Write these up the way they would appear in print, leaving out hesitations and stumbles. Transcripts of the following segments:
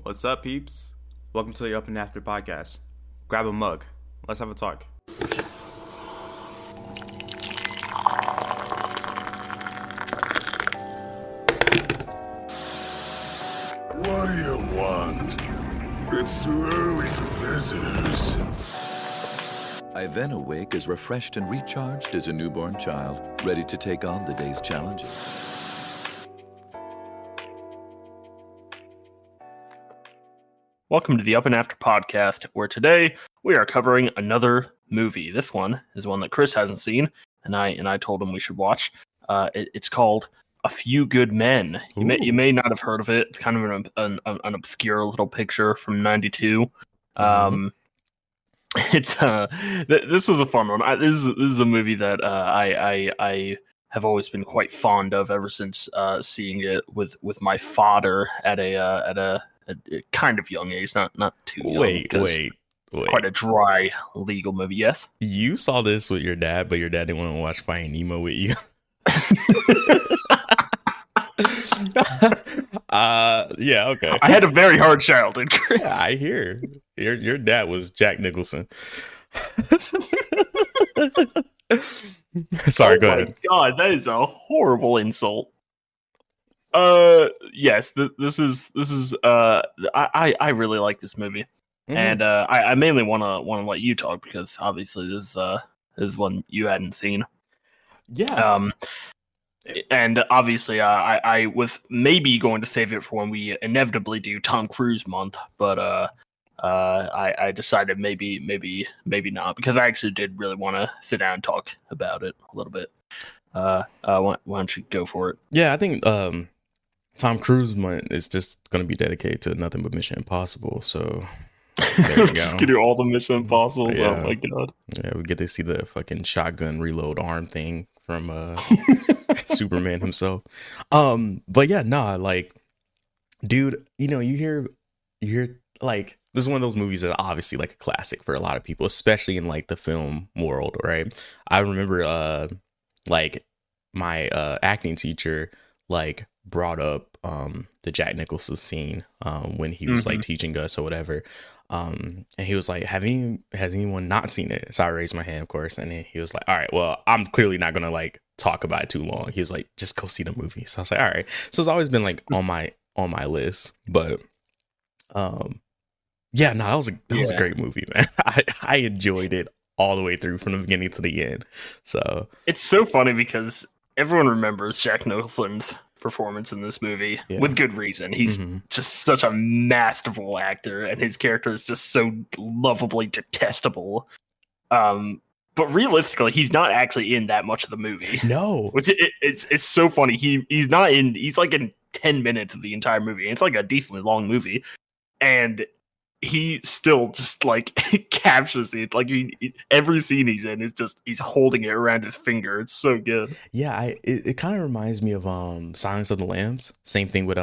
What's up, peeps? Welcome to the Up and After podcast. Grab a mug. Let's have a talk. What do you want? It's too early for visitors. I then awake as refreshed and recharged as a newborn child, ready to take on the day's challenges. Welcome to the Up and After podcast, where today we are covering another movie. This one is one that Chris hasn't seen, and I told him we should watch. It's called A Few Good Men. You may not have heard of it. It's kind of an obscure little picture from '92. It's this was a fun one. This is a movie that I have always been quite fond of ever since seeing it with my father at a kind of young age, not too young. Wait. Quite a dry legal movie. Yes, You saw this with your dad, but your dad didn't want to watch Finding Nemo with you. Yeah, okay. I had a very hard childhood, Chris. I hear your dad was Jack Nicholson. Sorry, go ahead. God, that is a horrible insult. Yes, this is I really like this movie. And I mainly want to let you talk because obviously this is one you hadn't seen. Yeah. And obviously I was maybe going to save it for when we inevitably do Tom Cruise month, but I decided maybe not, because I actually did really want to sit down and talk about it a little bit. Why don't you go for it? Yeah, I think Tom Cruise month is just going to be dedicated to nothing but Mission Impossible. So there you go. Just gonna do all the Mission Impossibles. Yeah. Oh my god. Yeah, we get to see the fucking shotgun reload arm thing from Superman himself. But yeah, like, dude, you hear like, this is one of those movies that obviously like a classic for a lot of people, especially in like the film world, right? I remember like my acting teacher like brought up the Jack Nicholson scene when he was like teaching us or whatever. And he was like, has anyone not seen it? So I raised my hand, of course, and then he was like, all right, well, I'm clearly not gonna like talk about it too long. He was like, just go see the movie. So I was like, all right. So it's always been like on my list. But yeah, no, that was a great movie, man. I enjoyed it all the way through from the beginning to the end. So It's so funny because everyone remembers Jack Nicholson's performance in this movie with good reason. He's just such a masterful actor, and his character is just so lovably detestable. But realistically, he's not actually in that much of the movie. no. Which it's so funny. He's not in. He's like in 10 minutes of the entire movie. And it's like a decently long movie, and he still just like captures it. Like every scene he's in is just he's holding it around his finger. It's so good. Yeah, it kind of reminds me of Silence of the Lambs. Same thing with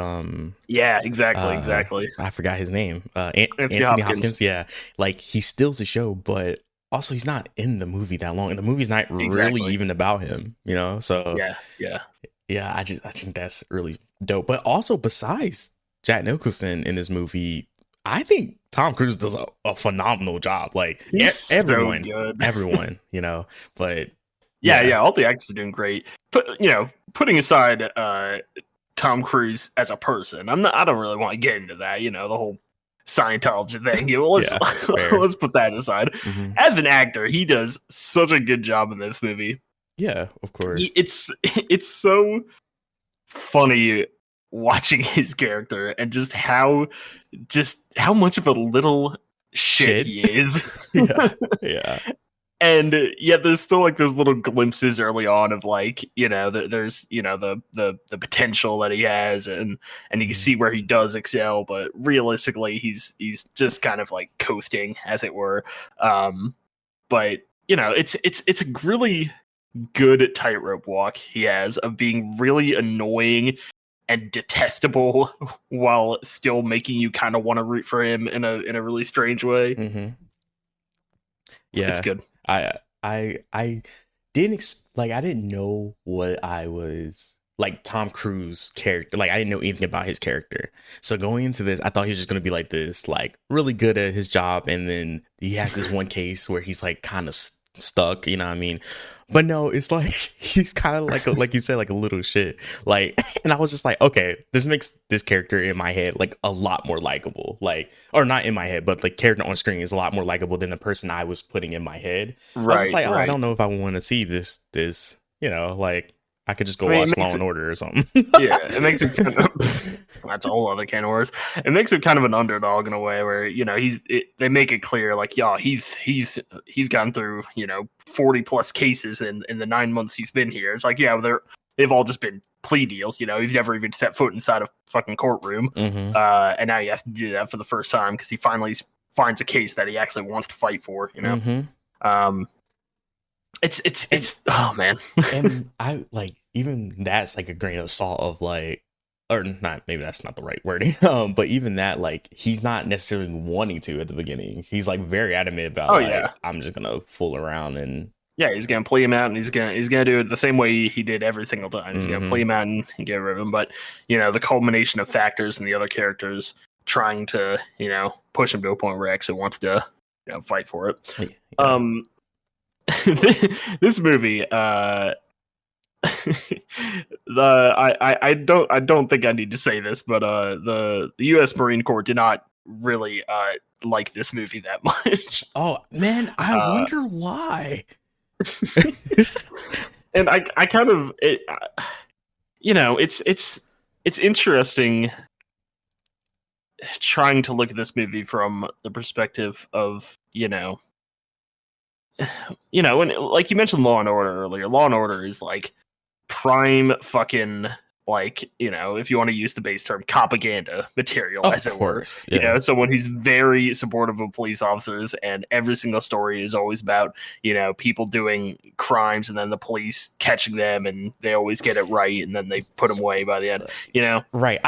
Yeah, exactly. I forgot his name. Anthony Hopkins. Yeah, like he steals the show, but also he's not in the movie that long, and the movie's not really even about him. So yeah. I think that's really dope. But also, besides Jack Nicholson in this movie, I think Tom Cruise does a phenomenal job. Like everyone, but yeah, all the actors are doing great. Putting aside Tom Cruise as a person, I don't really want to get into that. The whole Scientology thing. Let's put that aside. As an actor, he does such a good job in this movie. Yeah, of course. It's so funny watching his character and just how much of a little shit he is. yeah. And yet there's still like those little glimpses early on of like, there's the potential that he has, and you can see where he does excel, but realistically he's just kind of like coasting, as it were. But it's a really good tightrope walk he has of being really annoying and detestable while still making you kind of want to root for him in a really strange way. Yeah, it's good. I didn't I didn't know what I was like Tom Cruise character. Like I didn't know anything about his character. So going into this, I thought he was just gonna be like this, like really good at his job, and then he has this one case where he's like kind of stuck, you know what I mean? But no, it's like he's kind of like you said, like a little shit. Like, and I was just like, okay, this makes this character in my head like a lot more likable. Like, or not in my head, but like character on screen is a lot more likable than the person I was putting in my head. I was just like, oh, I don't know if I want to see this, you know, like I could just go watch Law and Order or something. Yeah, it makes it kind of that's a whole other can of worms. It makes him kind of an underdog in a way where, you know, they make it clear like, yeah, he's gone through, you know, 40 plus cases in the 9 months he's been here. It's like, yeah, they've all just been plea deals, you know, he's never even set foot inside a fucking courtroom. And now he has to do that for the first time because he finally finds a case that he actually wants to fight for, you know. It's oh man. And I like, even that's like a grain of salt of like, or not, maybe that's not the right wording. But even that, like, he's not necessarily wanting to at the beginning. He's like very adamant about I'm just gonna fool around and he's gonna plea him out, and he's gonna do it the same way he did every single time. He's gonna plea him out and get rid of him. But you know, the culmination of factors and the other characters trying to, you know, push him to a point where he actually wants to, you know, fight for it. This movie, I don't think I need to say this, but the U.S. Marine Corps did not really like this movie that much. Oh man, I wonder why. And I kind of you know, it's interesting trying to look at this movie from the perspective of, you know, and like you mentioned Law and Order earlier. Law and Order is like prime fucking, like, you know, if you want to use the base term, propaganda material, as it were. You know, someone who's very supportive of police officers, and every single story is always about, you know, people doing crimes and then the police catching them, and they always get it right, and then they put them away by the end. You know, right?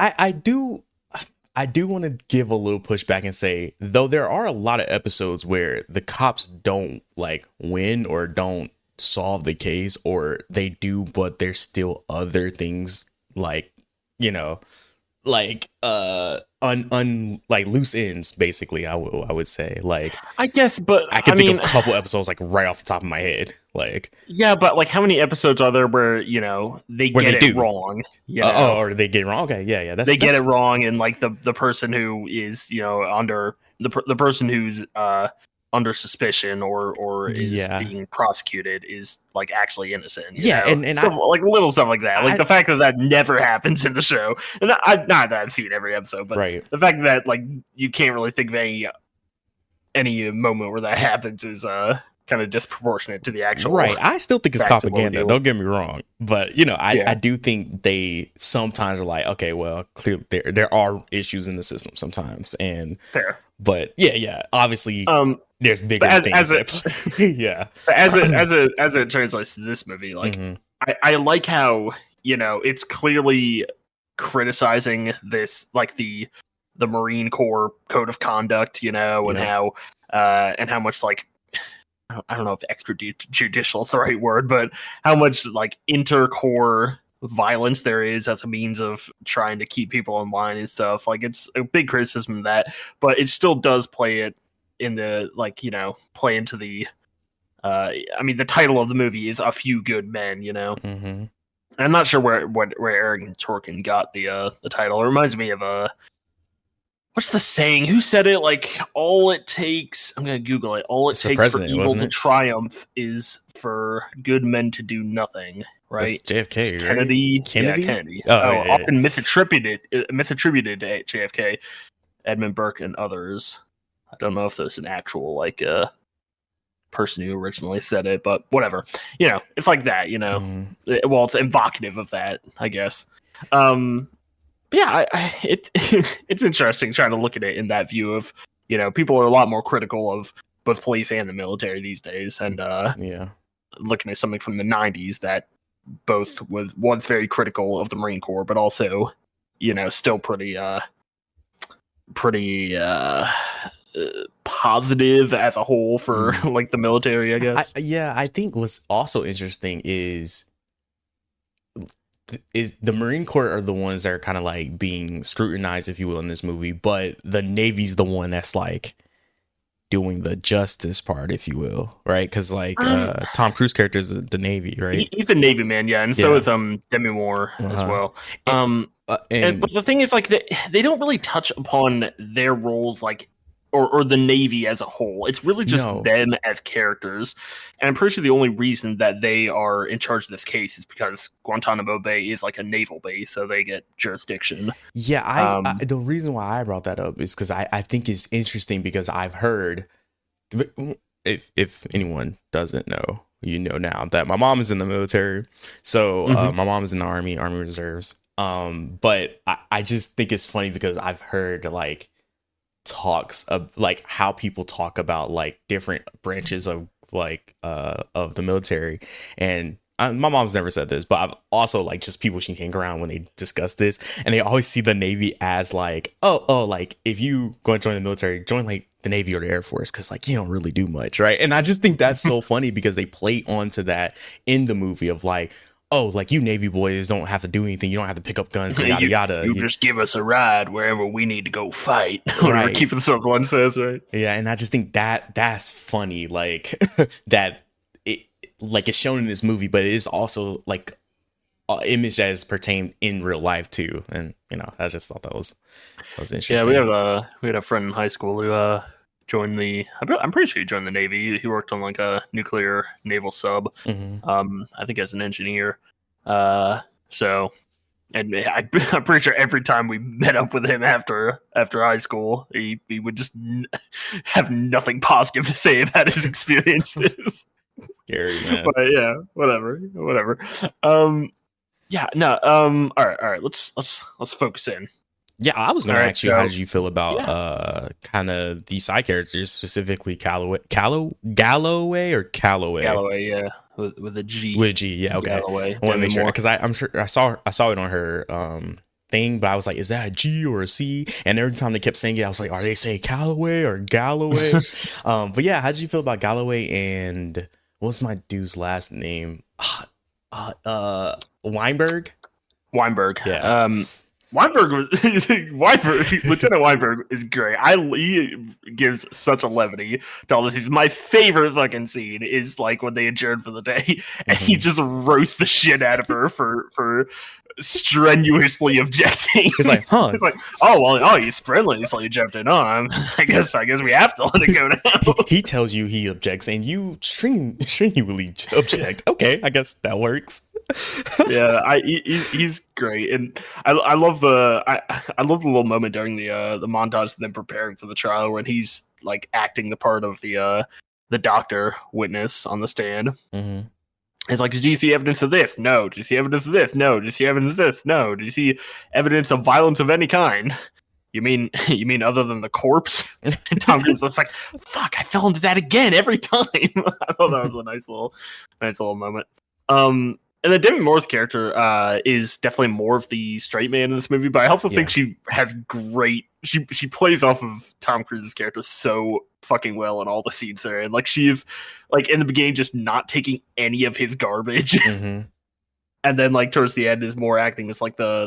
I do want to give a little pushback and say, though, there are a lot of episodes where the cops don't like win or don't solve the case, or they do, but there's still other things like, you know, like like loose ends, basically. I would say, like, I guess, but I can think of a couple episodes like right off the top of my head, like, yeah, but like how many episodes are there where, you know, they get it wrong? You know? Or they get it wrong? Okay, yeah, they get it wrong, and like the person who is, you know, under the person who's under suspicion or is being prosecuted is like actually innocent. You know? and stuff, like little stuff like that. Like the fact that never happens in the show, and not that I've seen every episode, but the fact that like you can't really think of any moment where that happens is kind of disproportionate to the actual. Right. I still think it's propaganda. Don't get me wrong, but you know, I do think they sometimes are like, okay, well, clearly there are issues in the system sometimes, and fair. But yeah, obviously. There's bigger things. As it translates to this movie, like I like how, you know, it's clearly criticizing this, like the Marine Corps code of conduct, you know, and how much, like, I don't know if extrajudicial is the right word, but how much like inter-corps violence there is as a means of trying to keep people in line and stuff. Like, it's a big criticism of that, but it still does play it in the, like, you know, play into the I mean, the title of the movie is A Few Good Men, you know. I'm not sure where Aaron Sorkin got the title. It reminds me of what's the saying? Who said it? Like, all it takes, I'm gonna Google it, all it takes for evil to triumph is for good men to do nothing. Right? That's JFK, right? Kennedy. Yeah, Kennedy. Often misattributed to JFK, Edmund Burke, and others. I don't know if there's an actual, like, person who originally said it, but whatever. You know, it's like that, you know. Well, it's evocative of that, I guess. Yeah, it's interesting trying to look at it in that view of, you know, people are a lot more critical of both police and the military these days, and looking at something from the 90s that both was very critical of the Marine Corps, but also, you know, still pretty positive as a whole for like the military, I guess. I think what's also interesting is is the Marine Corps are the ones that are kind of like being scrutinized, if you will, in this movie, but the Navy's the one that's like doing the justice part, if you will, right? Because like Tom Cruise character is the Navy, right? He's a Navy man, yeah, and so is Demi Moore as well. But the thing is, like, they don't really touch upon their roles, like, or the Navy as a whole. It's really just them as characters. And I'm pretty sure the only reason that they are in charge of this case is because Guantanamo Bay is like a naval base, so they get jurisdiction. Yeah, the reason why I brought that up is because I think it's interesting because I've heard, if anyone doesn't know, you know now, that my mom is in the military. So my mom is in the Army Reserves. But I just think it's funny because I've heard like talks of like how people talk about like different branches of like of the military, and my mom's never said this, but I've also like just people she hang around when they discuss this, and they always see the Navy as like oh like if you go and join the military, join like the Navy or the Air Force, because like you don't really do much, right? And I just think that's so funny because they play onto that in the movie of like, oh, like you Navy boys don't have to do anything. You don't have to pick up guns and yada yada. You just give us a ride wherever we need to go fight. Whatever Kiefer Sutherland says, right? Yeah, and I just think that's funny, like that it like it's shown in this movie, but it is also like image that is pertained in real life too. And you know, I just thought that was interesting. Yeah, we had a friend in high school who joined the. I'm pretty sure he joined the Navy. He worked on like a nuclear naval sub. I think as an engineer. So, and I'm pretty sure every time we met up with him after high school, he would just have nothing positive to say about his experiences. Scary, man. But yeah, whatever. Yeah, no. All right. Let's focus in. Yeah, I was going to ask you, how did you feel about kind of the side characters, specifically Galloway, or Calloway? Galloway, yeah, with a G. With a G, yeah, okay. Galloway. I want to make sure because I'm sure I saw it on her thing, but I was like, is that a G or a C? And every time they kept saying it, I was like, are they saying Calloway or Galloway? But yeah, how did you feel about Galloway and what's my dude's last name? Weinberg. Yeah. Lieutenant Weinberg is great. He gives such a levity to all this. He's my favorite fucking scene is like when they adjourn for the day and he just roasts the shit out of her for strenuously objecting. He's like, huh? He's like, he's strenuously objecting. I guess we have to let it go now. He tells you he objects and you strenuously object. Okay, I guess that works. Yeah, he's great, and I love the little moment during the montage of them preparing for the trial when he's like acting the part of the doctor witness on the stand. Mm-hmm. It's like, did you see evidence of this? No. Did you see evidence of this? No. Did you see evidence of this? No. Did you see evidence of violence of any kind? You mean other than the corpse? And Tom Cruise was like, fuck, I fell into that again every time. I thought that was a nice little moment. And then Demi Moore's character is definitely more of the straight man in this movie, but I also think she has great. She plays off of Tom Cruise's character so fucking well in all the scenes there, and like she's like in the beginning just not taking any of his garbage, mm-hmm. and then like towards the end is more acting as like the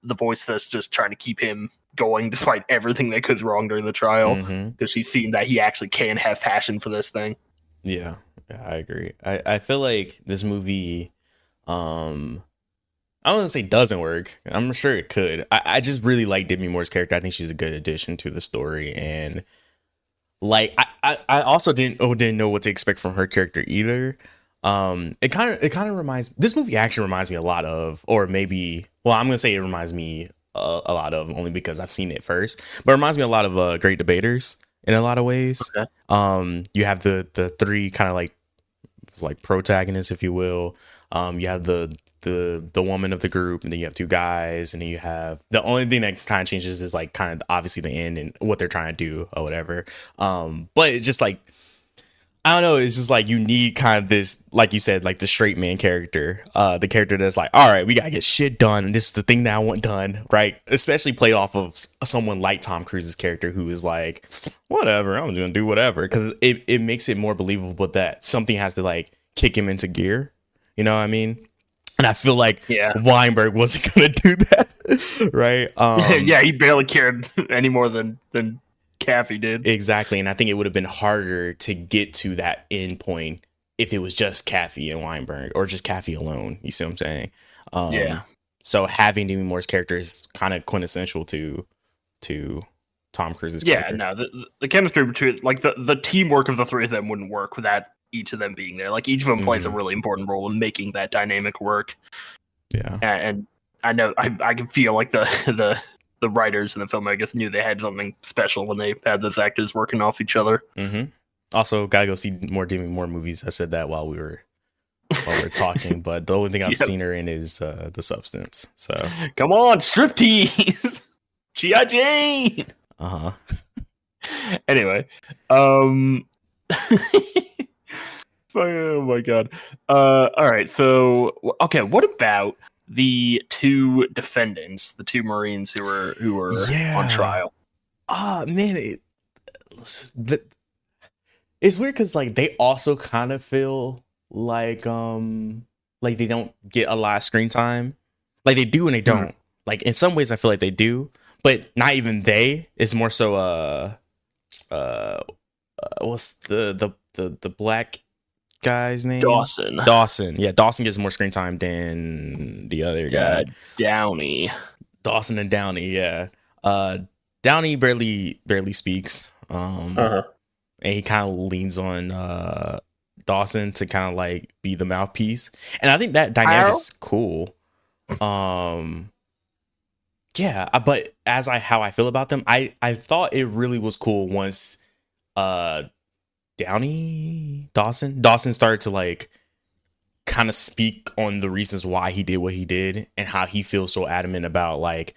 voice that's just trying to keep him going despite everything that goes wrong during the trial, because she's seen that he actually can have passion for this thing. Yeah, I agree. I feel like this movie, I don't want to say doesn't work. I'm sure it could. I just really like Demi Moore's character. I think she's a good addition to the story, and like I also didn't know what to expect from her character either. It kind of reminds, this movie actually reminds me a lot of, or maybe, well, I'm gonna say it reminds me a lot of only because I've seen it first, but it reminds me a lot of Great Debaters in a lot of ways. Okay. You have the three kind of like protagonists, if you will. You have the woman of the group, and then you have two guys, and then you have, the only thing that kind of changes is like kind of obviously the end and what they're trying to do or whatever. But it's just like, I don't know, it's just like you need kind of this, like you said, like the straight man character, the character that's like, all right, we gotta get shit done, and this is the thing that I want done, right? Especially played off of someone like Tom Cruise's character, who is like, whatever, I'm gonna do whatever, because it makes it more believable that something has to like kick him into gear, you know what I mean? And I feel like Yeah. Weinberg wasn't gonna do that, right? Yeah, he barely cared any more than Caffey did. Exactly, and I think it would have been harder to get to that end point if it was just Caffey and Weinberg, or just Caffey alone. You see what I'm saying? Yeah. So having Demi Moore's character is kind of quintessential to Tom Cruise's character. Yeah, no, the chemistry between, like, the teamwork of the three of them wouldn't work without each of them being there. Like, each of them plays a really important role in making that dynamic work. Yeah, and I know I can feel like the writers in the film, I guess, knew they had something special when they had those actors working off each other. Also, gotta go see more Demi Moore movies. I said that while we were talking, but the only thing I've seen her in is The Substance. So come on, striptease, G.I. Jane. Anyway, oh my god. All right, so okay, what about the two defendants, the two Marines who were on trial? Man, it's weird because like they also kind of feel like they don't get a lot of screen time. Like they do and they don't. Like in some ways I feel like they do, but not even they. It's more so what's the black guy's name? Dawson. Yeah, Dawson gets more screen time than the other guy. Downey. Dawson and Downey, yeah. Downey barely speaks. And he kind of leans on Dawson to kind of like be the mouthpiece. And I think that dynamic is cool. Yeah, but how I feel about them, I thought it really was cool once Dawson started to like kind of speak on the reasons why he did what he did and how he feels so adamant about like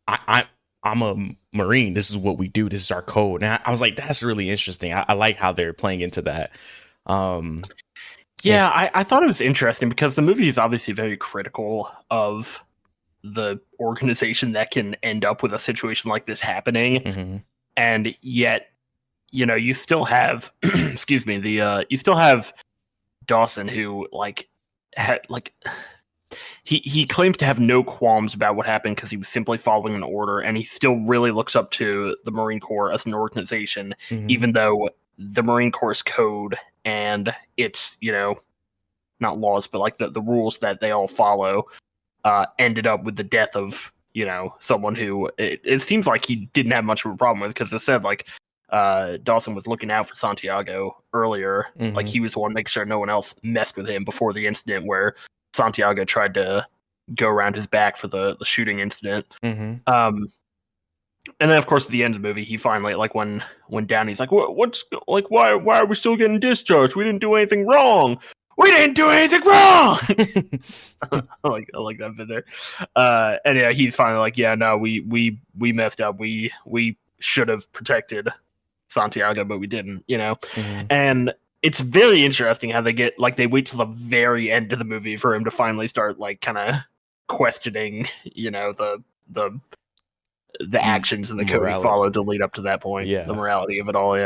I'm a Marine. This is what we do. This is our code. And I was like, that's really interesting. I like how they're playing into that. Yeah, I thought it was interesting because the movie is obviously very critical of the organization that can end up with a situation like this happening. And yet, you know, you still have, excuse me, you still have Dawson who he claims to have no qualms about what happened because he was simply following an order, and he still really looks up to the Marine Corps as an organization, even though the Marine Corps code and its, you know, not laws, but like the rules that they all follow ended up with the death of, you know, someone who it seems like he didn't have much of a problem with, because it said like Dawson was looking out for Santiago earlier. Like he was the one making sure no one else messed with him before the incident where Santiago tried to go around his back for the shooting incident. And then of course at the end of the movie, he finally, like when Downey's like, what's like, why are we still getting discharged? We didn't do anything wrong. We didn't do anything wrong. I like that bit there. And yeah, he's finally like, yeah, no, we messed up. We should have protected Santiago, but we didn't, you know? And it's very interesting how they wait till the very end of the movie for him to finally start like kind of questioning, you know, the actions and the code he followed to lead up to that point. The morality of it all.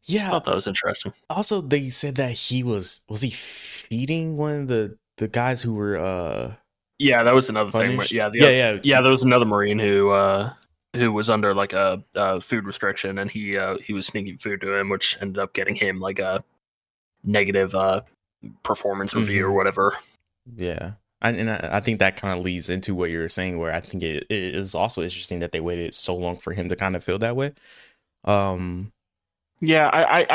I thought that was interesting. Also, they said that was he feeding one of the guys who were that was another punished? Thing. There was another Marine who was under like a food restriction, and he was sneaking food to him, which ended up getting him like a negative performance review or whatever. And I think that kind of leads into what you're saying, where I think it is also interesting that they waited so long for him to kind of feel that way. I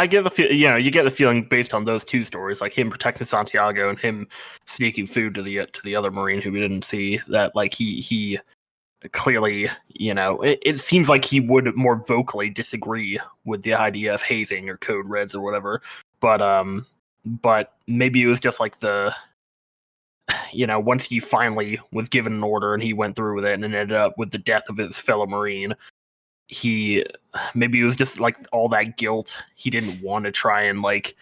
get the feel. You know, you get the feeling based on those two stories, like him protecting Santiago and him sneaking food to the other Marine who we didn't see, that like he clearly, you know, it seems like he would more vocally disagree with the idea of hazing or code reds or whatever. But maybe it was just like you know, once he finally was given an order and he went through with it and it ended up with the death of his fellow Marine, maybe it was just like all that guilt. He didn't want to try and like,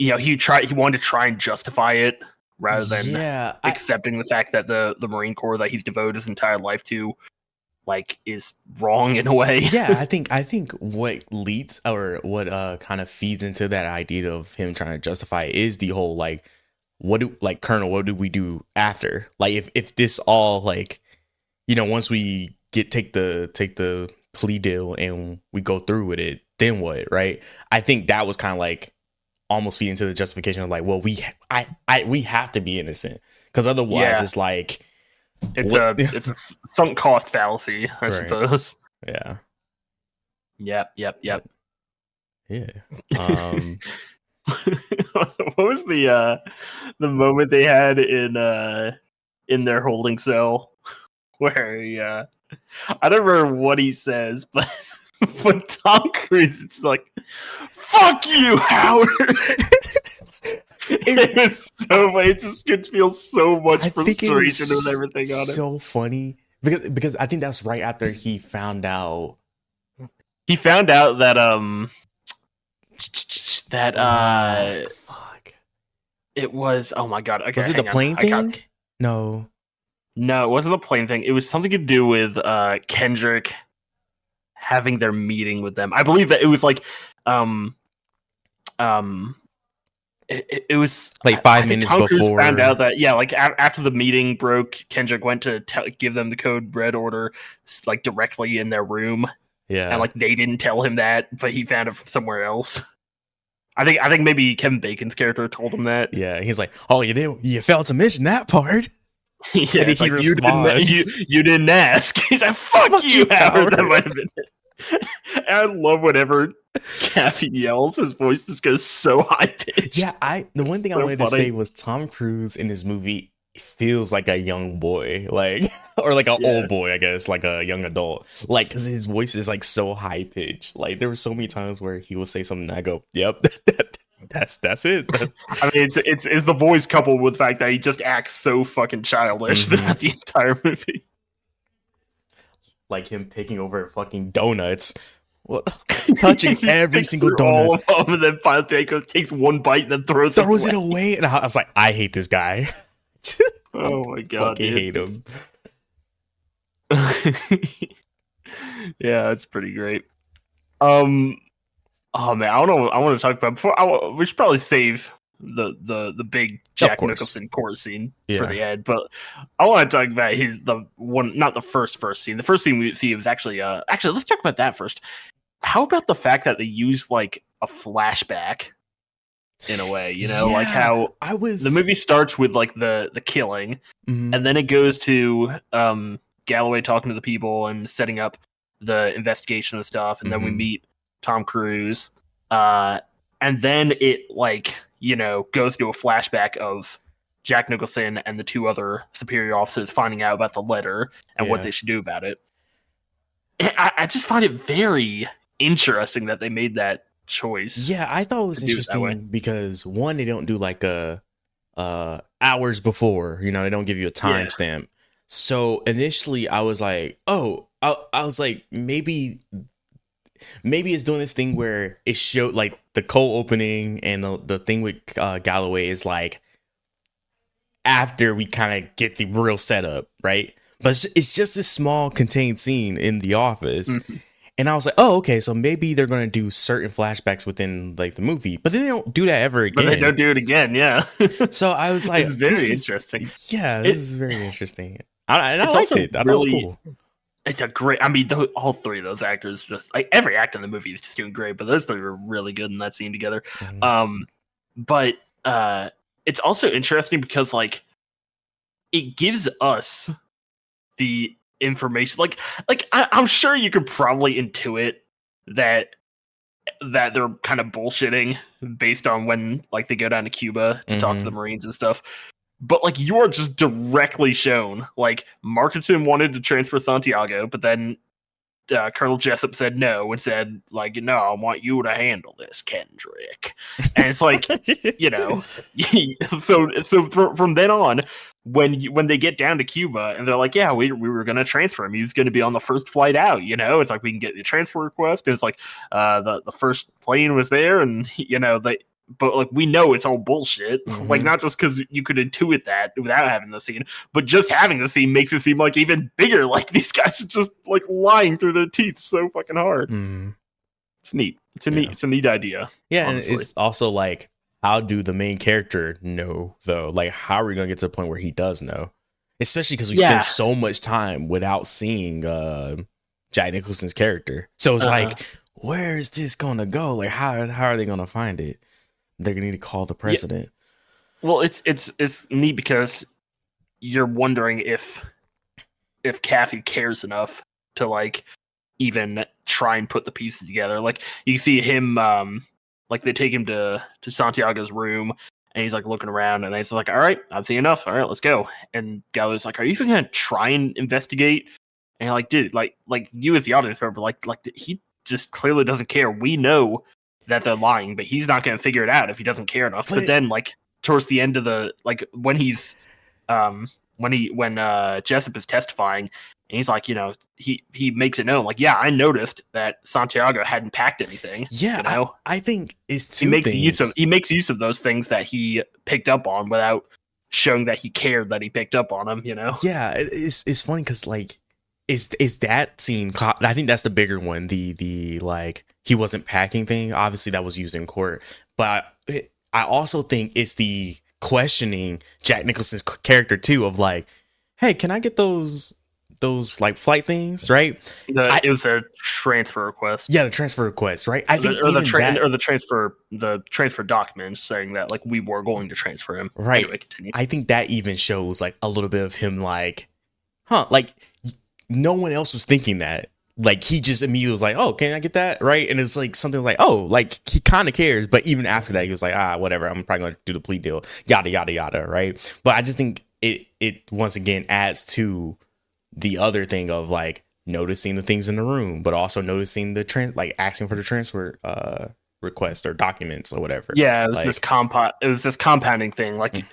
you know, he wanted to try and justify it rather than accepting the fact that the Marine Corps that he's devoted his entire life to like is wrong in a way. I think what leads or what kind of feeds into that idea of him trying to justify it is the whole like Colonel, what do we do after? Like if this all like, once we take the plea deal and we go through with it, then what, right? I think that was kind of like almost feeding into the justification of like, well, we have to be innocent, because otherwise it's like it's a sunk cost fallacy, I suppose. Yeah. Yep. Yeah. What was the moment they had in their holding cell where he, I don't remember what he says, but when Tom Cruise, it's like, "Fuck you, Howard." It was so funny. It just could feel so much frustration with everything on it. So funny because I think that's right after he found out. He found out that fuck. It was, oh my god. Okay, was it the plane thing? No, it wasn't the plane thing. It was something to do with Kendrick having their meeting with them. I believe that it was like it was like 5 minutes Tom before. Cruise found out that after the meeting broke, Kendrick went to give them the code red order like directly in their room. Yeah, and like they didn't tell him that, but he found it from somewhere else. I think maybe Kevin Bacon's character told him that. Yeah, he's like, "Oh, you failed to mention that part." Yeah, and he responds, you didn't ask. He's like, "Fuck you, Howard." That might have been it. And I love whenever Kathy yells, his voice just goes so high pitched. Yeah, the one thing I wanted to say was Tom Cruise in this movie feels like a young boy, like, or like an old boy, I guess, like a young adult, like, because his voice is like so high pitched. Like there were so many times where he would say something and I go, "Yep, that's it." I mean, it's the voice coupled with the fact that he just acts so fucking childish throughout the entire movie. Like him picking over fucking donuts, touching every single donut, and then finally takes one bite and then throws it away. And I was like, I hate this guy. Oh my god, I hate him. Yeah, that's pretty great. Oh man, I don't know. I want to talk about before. We should probably save the big Jack Nicholson court scene for the end, but I want to talk about the one, not the first scene. The first scene we see was actually let's talk about that first. How about the fact that they used like a flashback in a way, like how the movie starts with like the killing, and then it goes to Galloway talking to the people and setting up the investigation and stuff, and then we meet Tom Cruise, and then it like goes to a flashback of Jack Nicholson and the two other superior officers finding out about the letter and what they should do about it. And I just find it very interesting that they made that choice. Yeah, I thought it was interesting because one, they don't do like a hours before, they don't give you a timestamp. So initially I was like, I was like, maybe it's doing this thing where it showed like the cold opening and the thing with Galloway is like after we kind of get the real setup, right? But it's just a small contained scene in the office. And I was like, oh, okay, so maybe they're going to do certain flashbacks within like the movie, but then they don't do that ever again. But they don't do it again, yeah. So I was like, it's very interesting. This is very interesting. I liked it. I thought it was cool. It's a great. I mean, all three of those actors, just like every actor in the movie, is just doing great. But those three were really good in that scene together. But it's also interesting because like it gives us the information. Like I'm sure you could probably intuit that they're kind of bullshitting based on when like they go down to Cuba to talk to the Marines and stuff. But like you are just directly shown, like Markinson wanted to transfer Santiago, but then Colonel Jessup said no and said like, no, I want you to handle this, Kendrick. And it's like, so from then on, when they get down to Cuba and they're like, yeah, we were going to transfer him. He's going to be on the first flight out, it's like we can get the transfer request. And it's like the first plane was there and, but like we know it's all bullshit. Like not just because you could intuit that without having the scene, but just having the scene makes it seem like even bigger. Like these guys are just like lying through their teeth so fucking hard. It's neat. It's a neat idea. Yeah, honestly. And it's also like how do the main character know though? Like, how are we gonna get to the point where he does know? Especially because we spend so much time without seeing Jack Nicholson's character. So it's like, where is this gonna go? Like, how are they gonna find it? They're gonna need to call the president. Yeah. Well, it's neat because you're wondering if Kathy cares enough to like even try and put the pieces together. Like you see him, like they take him to Santiago's room, and he's like looking around, and he's like, "All right, I've seen enough. All right, let's go." And Gallo's like, "Are you even gonna try and investigate?" And you're like, "Dude, like you as the audience member, like he just clearly doesn't care. We know that they're lying, but he's not gonna figure it out if he doesn't care enough." But then, like towards the end of the when he's when Jessup is testifying, and he's like, he makes it known, like, yeah, I noticed that Santiago hadn't packed anything. Yeah, I think it's two he makes things. He makes use of those things that he picked up on without showing that he cared that he picked up on them. Yeah, it's funny because like, is that scene? I think that's the bigger one. The like he wasn't packing thing. Obviously, that was used in court, but I also think it's the questioning Jack Nicholson's character too of like, hey, can I get those like flight things, right? It was a transfer request. Yeah, the transfer request, right? I think the transfer documents saying that like we were going to transfer him. Right. Anyway, continue. I think that even shows like a little bit of him like, like no one else was thinking that. Like he just immediately was like, "Oh, can I get that?" Right? And it's like something like, "Oh, like he kind of cares," but even after that, he was like, whatever. I'm probably going to do the plea deal, yada yada yada, right? But I just think it once again adds to the other thing of like noticing the things in the room, but also noticing the like asking for the transfer request or documents or whatever. Yeah, it was this compounding thing. Like,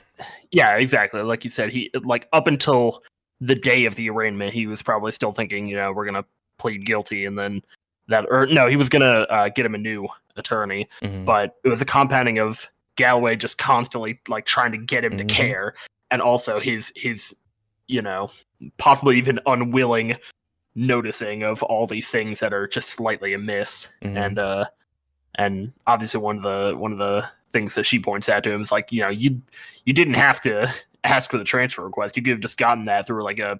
yeah, exactly. Like you said, he like up until the day of the arraignment, he was probably still thinking, we're gonna plead guilty, and then he was gonna get him a new attorney. Mm-hmm. But it was a compounding of Galloway just constantly like trying to get him to care, and also his possibly even unwilling noticing of all these things that are just slightly amiss. And obviously one of the things that she points out to him is like, you didn't have to ask for the transfer request. You could have just gotten that through a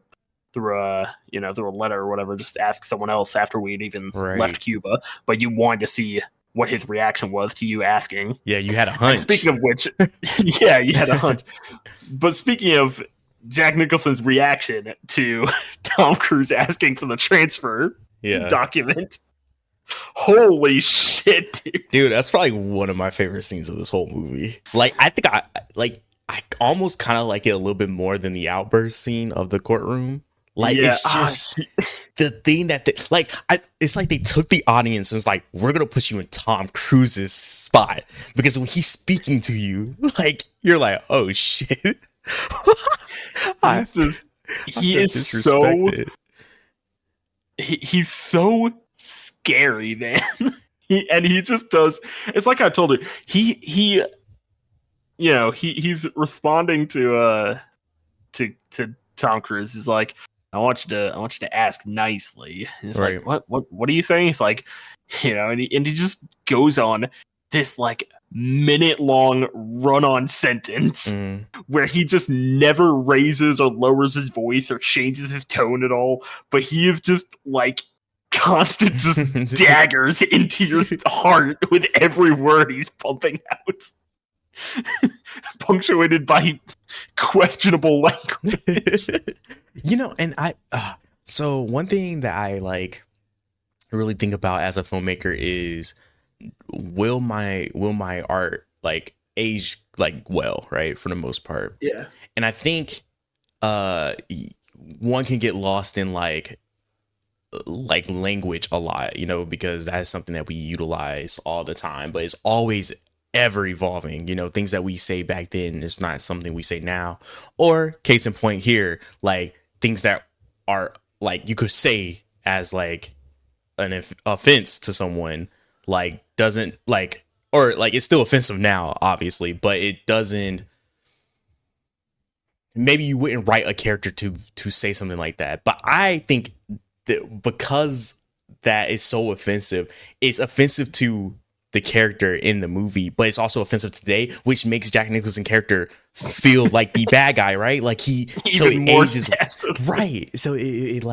letter or whatever, just ask someone else after we'd even left Cuba. But you wanted to see what his reaction was to you asking. Yeah, you had a hunch. And speaking of which, yeah, you had a hunch. But speaking of Jack Nicholson's reaction to Tom Cruise asking for the transfer document, holy shit, dude, that's probably one of my favorite scenes of this whole movie. Like, I think I almost kind of like it a little bit more than the outburst scene of the courtroom. Like, it's just the thing that it's like they took the audience and was like, we're gonna put you in Tom Cruise's spot, because when he's speaking to you, like, you're like, oh shit. He's so scary, man. He just does. It's like I told you. He's responding to Tom Cruise. He's like, I want you to ask nicely. He's like, what are you saying? He's like, and he just goes on this like minute-long run-on sentence where he just never raises or lowers his voice or changes his tone at all, but he is just like constant just daggers into your heart with every word he's pumping out, punctuated by questionable language. And so one thing that I like really think about as a filmmaker is, will my art like age like well, right, for the most part. Yeah. And I think one can get lost in like language a lot, because that's something that we utilize all the time, but it's always ever evolving. Things that we say back then is not something we say now, or case in point here, like things that are like you could say as like an offense to someone, like doesn't like, or like it's still offensive now, obviously, but it doesn't. Maybe you wouldn't write a character to say something like that, but I think that because that is so offensive, it's offensive to the character in the movie, but it's also offensive today, which makes Jack Nicholson character feel like the bad guy, right? Like so it ages right. So it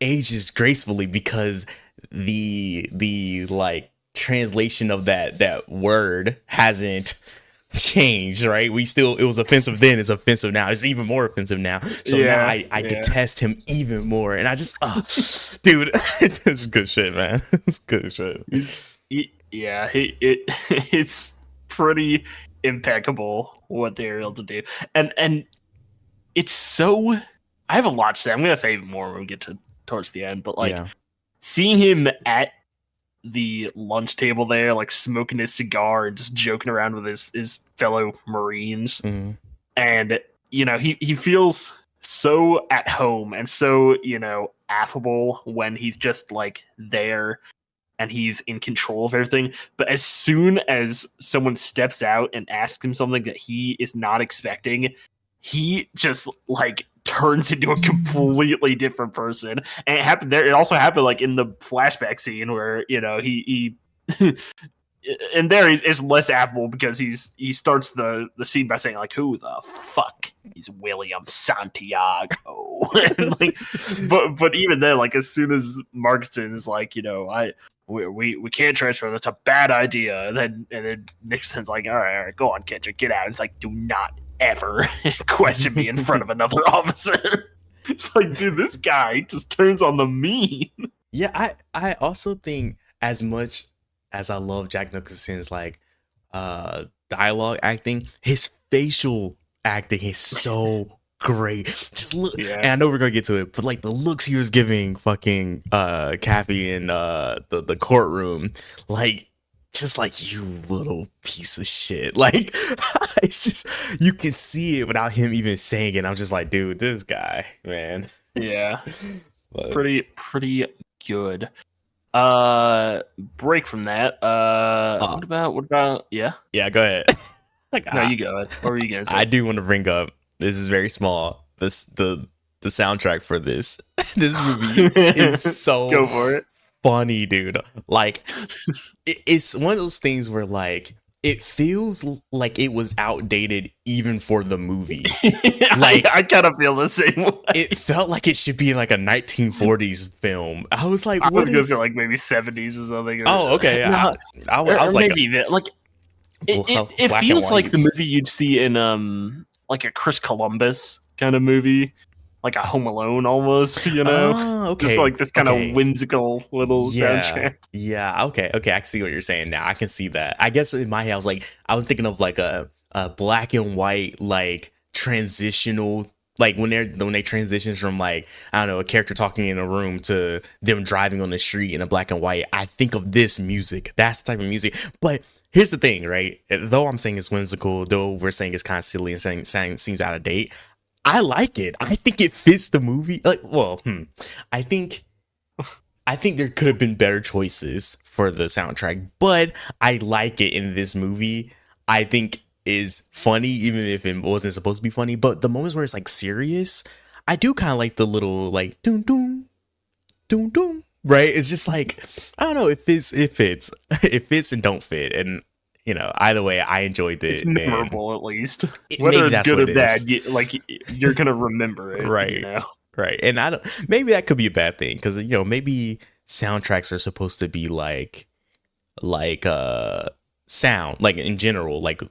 ages gracefully because the like translation of that word hasn't changed, right? It was offensive then, it's offensive now, it's even more offensive now. So now I detest him even more, and I just dude, it's good shit, man. It's good shit. It's pretty impeccable what they're able to do, and it's so. I have a lot to say. I'm gonna say even more when we get towards the end, but like seeing him at the lunch table there, like smoking his cigar and just joking around with his fellow Marines, and he feels so at home and so affable when he's just like there and he's in control of everything. But as soon as someone steps out and asks him something that he is not expecting, he just like turns into a completely different person. And it happened there. It also happened like in the flashback scene where he and there is less affable because he starts the scene by saying like, "Who the fuck is William Santiago?" And like, but even then, like as soon as Markinson is like, we can't transfer. That's a bad idea. And then Nixon's like, all right, go on, Kendrick, get out. It's like, do not ever question me in front of another officer. It's like, dude, this guy just turns on the mean. Yeah, I also think, as much as I love Jack Nicholson's like dialogue acting, his facial acting is so great. Just look, and I know we're gonna get to it, but like the looks he was giving fucking Kathy in the courtroom, like just like, you little piece of shit. Like it's just, you can see it without him even saying it. I'm just like, dude, this guy, man. Yeah. But pretty good. Break from that. What about yeah? Yeah, go ahead. No, you go ahead. What were you guys saying? I do want to bring up, this is very small, the soundtrack for this movie is so go for it. Funny, dude. Like it's one of those things where like it feels like it was outdated even for the movie. Like I kind of feel the same way. It felt like it should be like a 1940s film. I was like, I would go for like maybe 70s or something. Oh, okay. No, I was like, maybe like it feels like the movie you'd see in like a Chris Columbus kind of movie, like a Home Alone almost, okay. Just like this kind of whimsical little soundtrack. Yeah, okay, I see what you're saying now. I can see that. I guess in my head, I was thinking of like a black and white, like transitional, like when they transitions from like, I don't know, a character talking in a room to them driving on the street in a black and white. I think of this music. That's the type of music. But here's the thing, right? Though I'm saying it's whimsical, though we're saying it's kind of silly and saying seems out of date, I like it. I think it fits the movie. Like, well, I think there could have been better choices for the soundtrack, but I like it in this movie. I think is funny, even if it wasn't supposed to be funny. But the moments where it's like serious, I do kind of like the little like doom doom doom doom. Right? It's just like, I don't know, it fits and don't fit, and either way, I enjoyed it. It's memorable, at least. Whether it's good or bad, you're gonna remember it, right? Right. And maybe that could be a bad thing, because maybe soundtracks are supposed to be like sound, like in general, like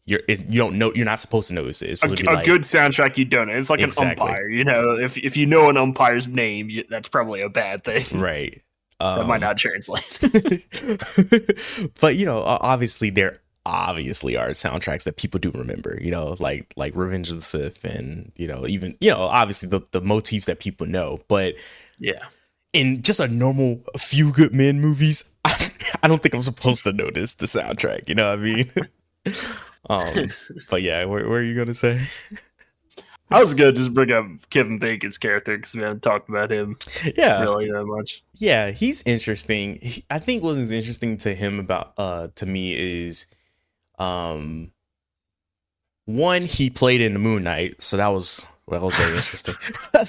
you don't know, you're not supposed to notice it. It's supposed to be a like, good soundtrack you don't know. It's like exactly. An umpire. If you know an umpire's name, that's probably a bad thing. Right. That might not translate. But obviously there obviously are soundtracks that people do remember, like Revenge of the Sith, and even obviously the motifs that people know. But yeah, in just a normal Few Good Men movies, I don't think I'm supposed to notice the soundtrack, you know what I mean? But yeah, what are you gonna say? I was gonna just bring up Kevin Bacon's character, because we haven't talked about him really that much. Yeah, he's interesting. I think what was interesting to him about to me is one, he played in the Moon Knight, so that was very interesting.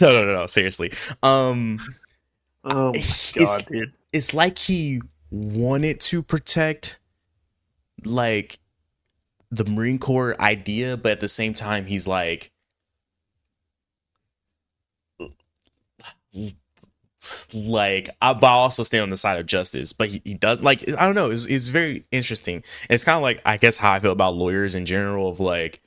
No, seriously. Oh my god, dude. It's like he wanted to protect like the Marine Corps idea, but at the same time he's like but I'll also stay on the side of justice. But he does like, I don't know, it's very interesting. And it's kind of like, I guess, how I feel about lawyers in general, of like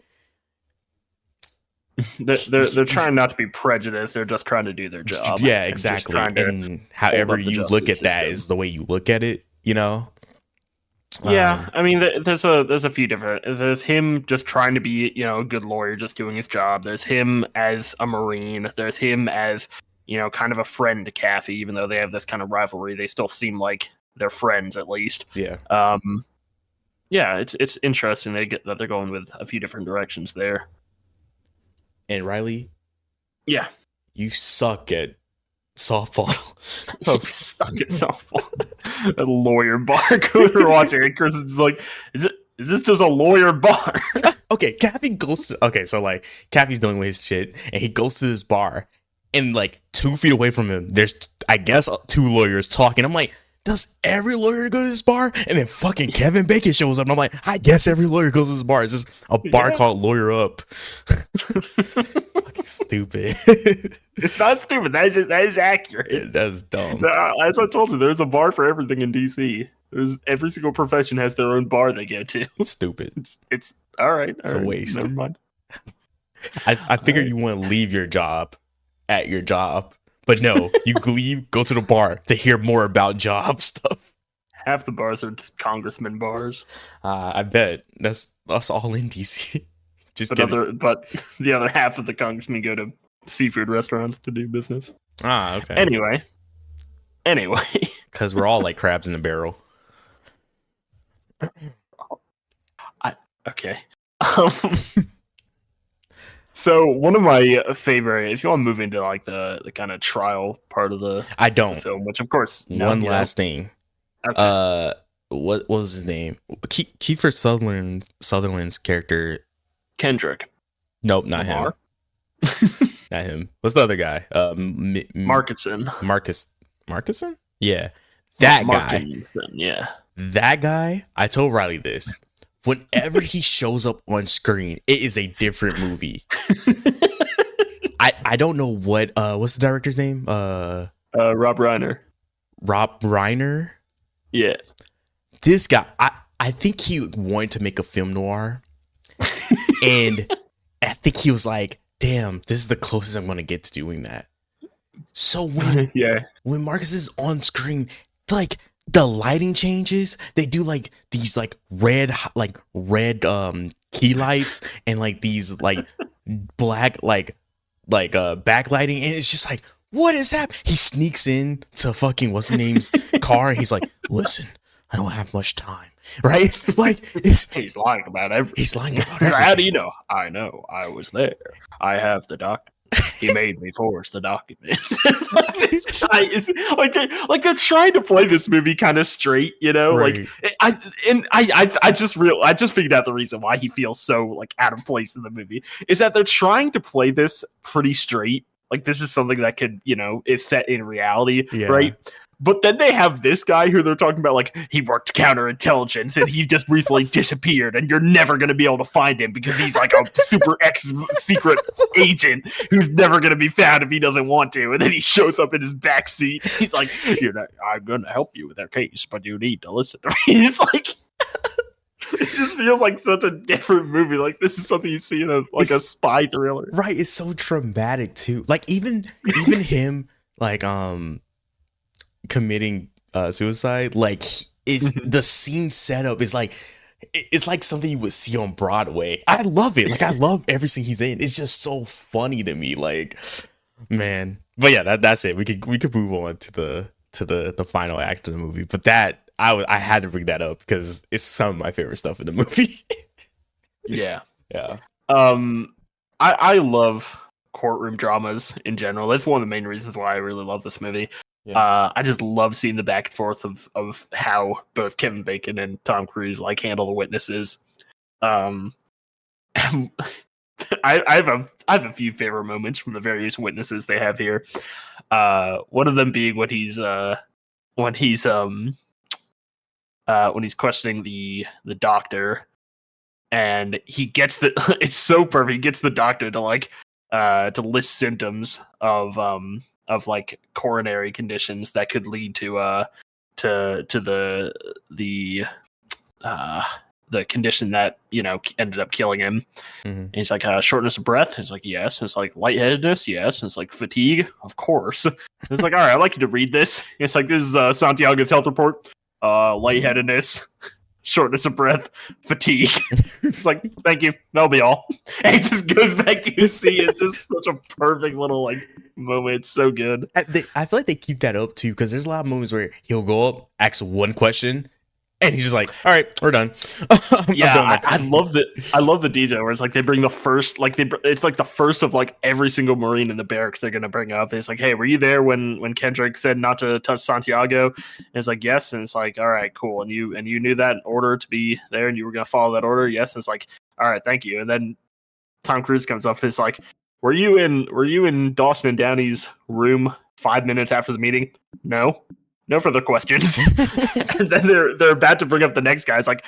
they're trying not to be prejudiced. They're just trying to do their job. yeah, and just exactly. trying to And however hold up the you look justice at that system. is the way you look at it, you know. Yeah, I mean, there's a few different. There's him just trying to be, a good lawyer, just doing his job. There's him as a Marine. There's him as, kind of a friend to Kathy, even though they have this kind of rivalry. They still seem like they're friends, at least. Yeah. Yeah, it's interesting that they're going with a few different directions there. And Riley, Yeah, you suck at softball. you suck at softball. A lawyer bar. We're watching it. Chris is like, is this just a lawyer bar? Okay, Cappy goes to, okay, so like Cappy's dealing with his shit, and he goes to this bar, and like 2 feet away from him, there's, I guess, 2 lawyers talking. I'm like, does every lawyer go to this bar? And then fucking Kevin Bacon shows up, and I'm like, I guess every lawyer goes to this bar. It's just a bar called Lawyer Up. Fucking stupid. It's not stupid. That is accurate. That's dumb. As I told you, there's a bar for everything in DC. Every single profession has their own bar they go to. Stupid. It's all right. It's a waste. Never mind. I figure you want to leave your job at your job, but no, you leave, go to the bar to hear more about job stuff. Half the bars are just congressman bars. I bet that's us all in DC. Just But the other half of the congressmen go to seafood restaurants to do business. okay. Anyway, Because we're all like crabs in a barrel. okay. So one of my favorite, if you want to move into like the kind of trial part of the I don't. film, which of course One last thing. Okay. What was his name? Kiefer Sutherland's character. Kendrick. Nope, not Lamar? him. Not him. What's the other guy? Markinson. Markuson? Yeah. That guy. Markinson, yeah. That guy, I told Riley this. Whenever he shows up on screen, it is a different movie. I don't know what's the director's name? Rob Reiner. Rob Reiner? Yeah. This guy, I think he wanted to make a film noir. And I think he was like, damn, this is the closest I'm going to get to doing that. So when Marcus is on screen, like the lighting changes, they do like these like red key lights and like these like black backlighting, and it's just like, what is happening? He sneaks in to fucking what's the name's car, and he's like, listen, I don't have much time. Right? Like he's lying about everything. He's lying about everything. How do you know? I know. I was there. I have the document. He made me forge the document. It's like this guy is like they're trying to play this movie kind of straight, Right. Like I just figured out the reason why he feels so like out of place in the movie is that they're trying to play this pretty straight. Like this is something that could, is set in reality, Yeah. right? But then they have this guy who they're talking about, like, he worked counterintelligence and he just recently disappeared and you're never going to be able to find him because he's like a super secret agent who's never going to be found if he doesn't want to. And then he shows up in his backseat. He's like, I'm going to help you with that case, but you need to listen to me. It's like, it just feels like such a different movie. Like, this is something you see in a spy thriller. Right. It's so traumatic too. Like even him, like, committing suicide, like is the scene setup is like, it's like something you would see on Broadway. I love it. Like I love everything he's in. It's just so funny to me. Like, man. But yeah, that's it. We could move on to the final act of the movie. But that I had to bring that up because it's some of my favorite stuff in the movie. Yeah. Yeah. I love courtroom dramas in general. That's one of the main reasons why I really love this movie. Yeah. I just love seeing the back and forth of how both Kevin Bacon and Tom Cruise like handle the witnesses. I have a few favorite moments from the various witnesses they have here. One of them being when he's when he's questioning the doctor, and he gets the it's so perfect. He gets the doctor to like to list symptoms of like coronary conditions that could lead to the condition that ended up killing him. And he's like, shortness of breath. He's like, yes. And it's like lightheadedness. Yes. And it's like fatigue. Of course. And it's like, all right, I'd like you to read this. And it's like, this is Santiago's health report. Lightheadedness, shortness of breath, fatigue. It's like, thank you. That'll be all. And he just goes back to his seat. It's just such a perfect little like moment. It's so good. I feel like they keep that up too, because there's a lot of moments where he'll go up, ask one question, and he's just like, all right, we're done. Yeah, I love the detail where it's like they bring the first, like it's like the first of like every single Marine in the barracks they're gonna bring up. It's like, hey, were you there when Kendrick said not to touch Santiago? And it's like, yes. And it's like, all right, cool. And you knew that order to be there, and you were gonna follow that order. Yes. And it's like, all right, thank you. And then Tom Cruise comes up. It's like, were you in Dawson and Downey's room 5 minutes after the meeting? No further questions. And then they're about to bring up the next guy. It's like,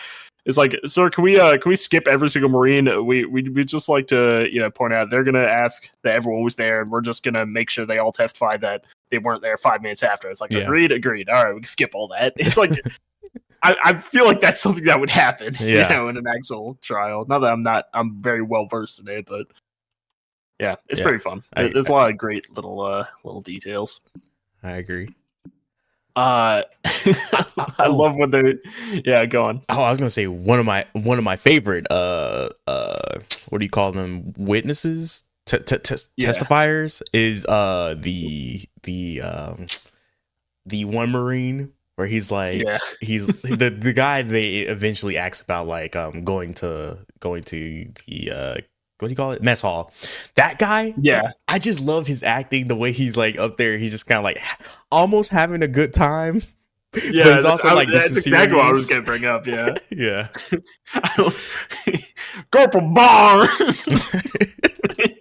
sir, can we skip every single Marine? We just like to point out they're gonna ask that everyone was there, and we're just gonna make sure they all testify that they weren't there 5 minutes after. It's like, yeah. Agreed. All right, we can skip all that. It's like I feel like that's something that would happen, in an actual trial. Not that I'm very well versed in it, but yeah, it's pretty fun. There's a lot of great little details. I agree. I love when they go on. Oh, I was gonna say one of my favorite what do you call them, witnesses, testifiers is the one Marine where he's like he's the guy they eventually asks about like going to the what do you call it, mess hall. That guy, I just love his acting, the way he's like up there, he's just kind of like almost having a good time. Yeah, but he's also like, this is exactly what I was gonna bring up. Yeah. Yeah. Corporal Barr.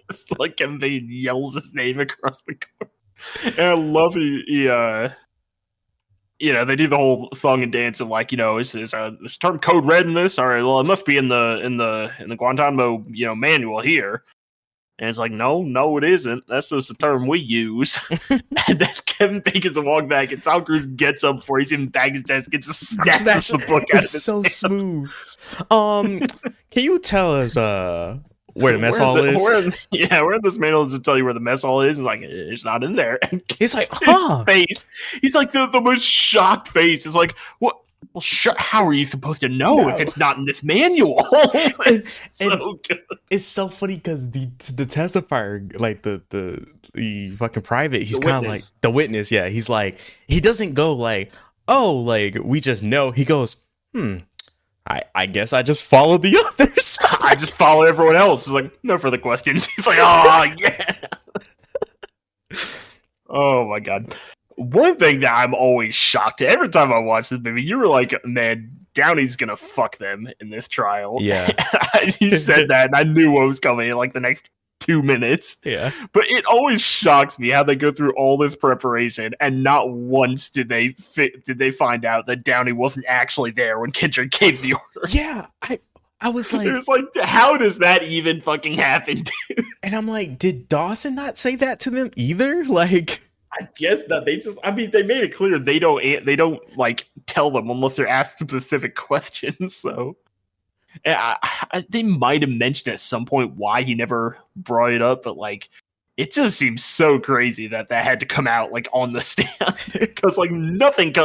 It's like Kevin Bacon yells his name across the court. And I love they do the whole song and dance of like, is term code red in this? All right, well, it must be in the Guantanamo, manual here. And it's like, no, it isn't. That's just a term we use. And then Kevin Bacon's walk back, and Tom Cruise gets up before he's even back his desk, gets snatches the book out of his so hand. Smooth. Can you tell us where the mess hall is? Where in this manual does it tell you where the mess hall is? It's like, it's not in there. And it's like, huh? His face. He's like the most shocked face. It's like, what? Well, how are you supposed to know if it's not in this manual? It's so good. It's so funny because the testifier, like the fucking private, he's kind of like the witness. Yeah, he's like, he doesn't go like, oh, like we just know. He goes, I guess I just followed the others. I just follow everyone else. It's like, no further questions. He's like, oh yeah. Oh my god. One thing that I'm always shocked at every time I watch this movie, you were like, man, Downey's gonna fuck them in this trial. Yeah. You said that, and I knew what was coming in like the next 2 minutes. Yeah. But it always shocks me how they go through all this preparation, and not once did they find out that Downey wasn't actually there when Kendrick gave the order. Yeah. I was like, it was like, how does that even fucking happen, dude? And I'm like, did Dawson not say that to them either? Like, I guess that they made it clear they don't like tell them unless they're asked specific questions. So they might have mentioned at some point why he never brought it up, but like it just seems so crazy that had to come out like on the stand because like nothing.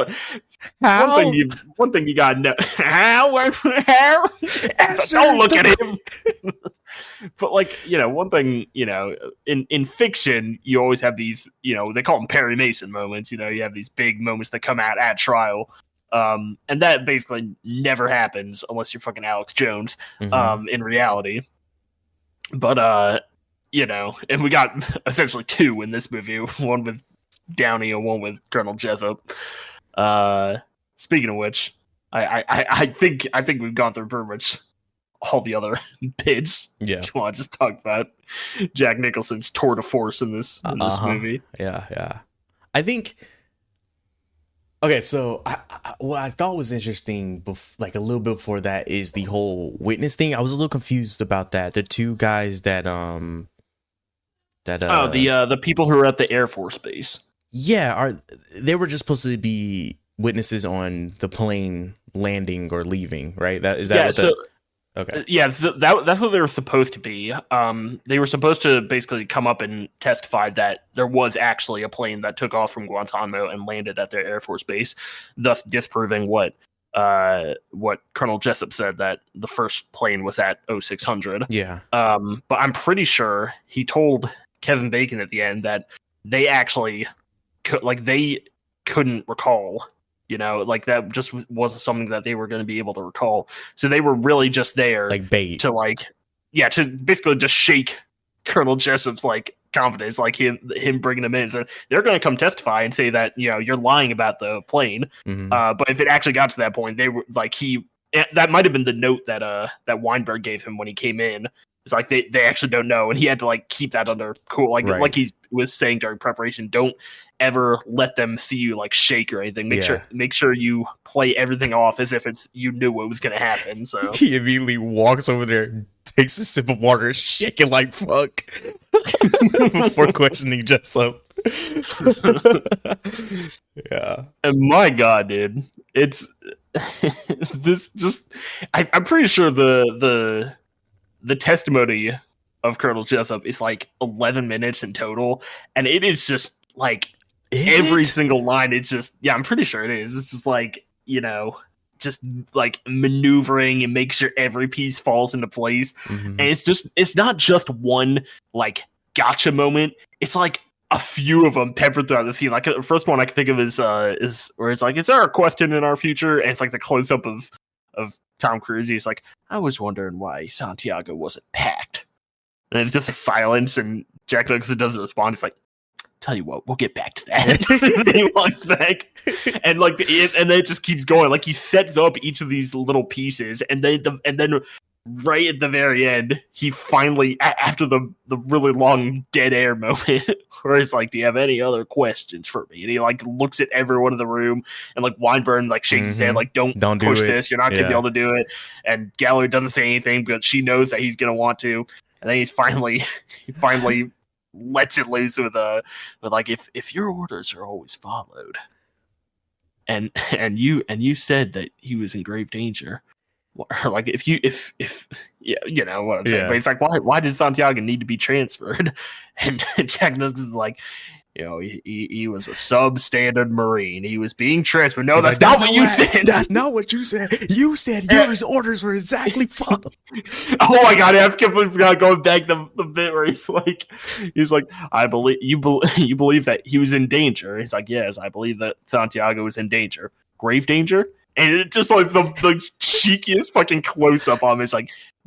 One thing you gotta know. How? Don't look at him. But like, one thing, in fiction, you always have these, they call them Perry Mason moments. You have these big moments that come out at trial. And that basically never happens unless you're fucking Alex Jones, in reality. But, and we got essentially two in this movie, one with Downey and one with Colonel Jessup. Speaking of which, I think we've gone through pretty much all the other bits. Yeah. You want to just talk about Jack Nicholson's tour de force in this movie. Yeah. I think Okay, so what I thought was interesting, like a little bit before that, is the whole witness thing. I was a little confused about that. The two guys The people who are at the Air Force Base. yeah, they were just supposed to be witnesses on the plane landing or leaving, right? That is that Yeah, what so okay. yeah, that's what they were supposed to be. They were supposed to basically come up and testify that there was actually a plane that took off from Guantanamo and landed at their Air Force Base, thus disproving what Colonel Jessup said, that the first plane was at 0600. Yeah. But I'm pretty sure he told Kevin Bacon at the end that they actually they couldn't recall. Like that just wasn't something that they were going to be able to recall. So they were really just there Like bait. to basically just shake Colonel Jessup's confidence, him bringing him in. So they're going to come testify and say that you're lying about the plane. Mhm. But if it actually got to that point, they were that might have been the note that Weinberg gave him when he came in. It's like they actually don't know, and he had to keep that under cool, Right. like he was saying during preparation. Don't ever let them see you shake or anything. Make sure you play everything off as if you knew what was going to happen. So He immediately walks over there, takes a sip of water, shaking like fuck before questioning Jessup. Yeah. and my God, dude, it's this just. I'm pretty sure the testimony of Colonel Jessup is 11 minutes in total, and it is just every single line. It's just, yeah, I'm pretty sure it is. It's just just maneuvering and make sure every piece falls into place. Mhm. And it's not just one gotcha moment. It's a few of them peppered throughout the scene. The first one I can think of is where it's is there a question in our future? And it's the close up of Tom Cruise. He's I was wondering why Santiago wasn't packed. And it's just a silence, and Jack Nicholson doesn't respond. It's tell you what, we'll get back to that. And he walks back, and and then it just keeps going. He sets up each of these little pieces, and then right at the very end, he finally, after the really long dead air moment, where he's do you have any other questions for me? And he looks at everyone in the room, and Weinberg shakes his head, don't do push it. this. You're not gonna be able to do it. And Gallery doesn't say anything because she knows that he's gonna want to. And then he finally lets it loose with if your orders are always followed, and you said that he was in grave danger, or if yeah, you know what I'm saying. Yeah. But it's why did Santiago need to be transferred? And Jack Nicholson is he was a substandard Marine. He was being transferred. No, that's not what you said. That's not what you said. You said your orders were exactly followed. Oh my God, I completely forgot going back the bit where he's I believe you believe that he was in danger. He's yes, I believe that Santiago was in danger, grave danger, and it just the cheekiest fucking close up on him. It's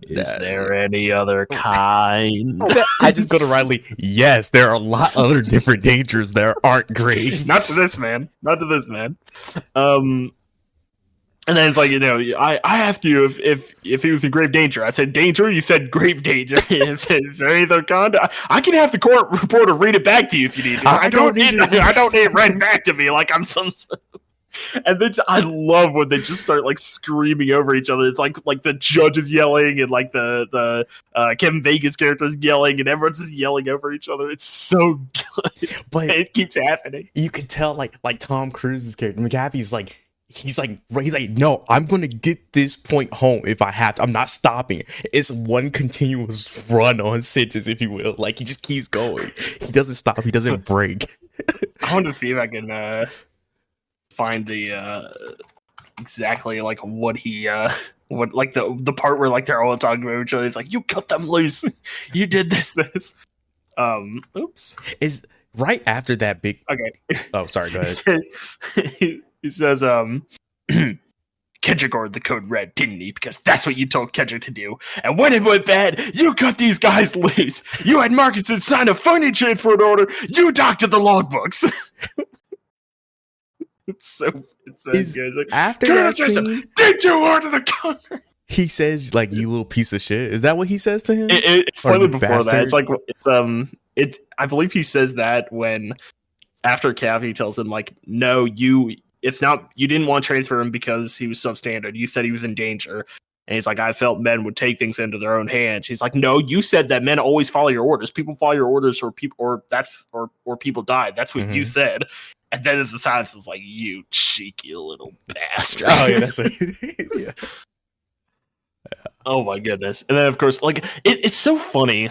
is there any other kind? I just go to Riley. Yes, there are a lot of other different dangers that aren't grave. Not to this man. Not to this man. And then it's I asked you if he was in grave danger. I said danger. You said grave danger. Is there any other kind? I can have the court reporter read it back to you if you need to. I don't need it read back to me like I'm some. And then I love when they just start screaming over each other. It's like the judge is yelling, and the Kevin Bacon's character is yelling, and everyone's just yelling over each other. It's so good, But it keeps happening. you can tell, like Tom Cruise's character, McAfee's he's no, I'm gonna get this point home if I have to. I'm not stopping. It's one continuous run on sentence, if you will. He just keeps going. He doesn't stop. He doesn't break. I want to see if I can find the exactly what he what the part where they're all talking about each other. It's you cut them loose. You did this. Oops. Is right after that big. Okay. Oh, sorry. Go ahead. He says, Kendrick ordered the code red, didn't he? Because that's what you told Kendrick to do. And when it went bad, you cut these guys loose. You had Markinson sign a phony transport order. You doctored the logbooks. It's so good. After that scene, did you order the code? he says, you little piece of shit. Is that what he says to him? It's slightly before bastard? that. I believe he says that when after Caffey tells him no, you it's not, you didn't want to transfer him because he was substandard. You said he was in danger. And he's like, I felt men would take things into their own hands. He's like, no, you said that men always follow your orders. People follow your orders, or people die. That's what you said. And then as the silence is like, you cheeky little bastard. Oh yeah, that's yeah. Oh my goodness. And then of course, like it's so funny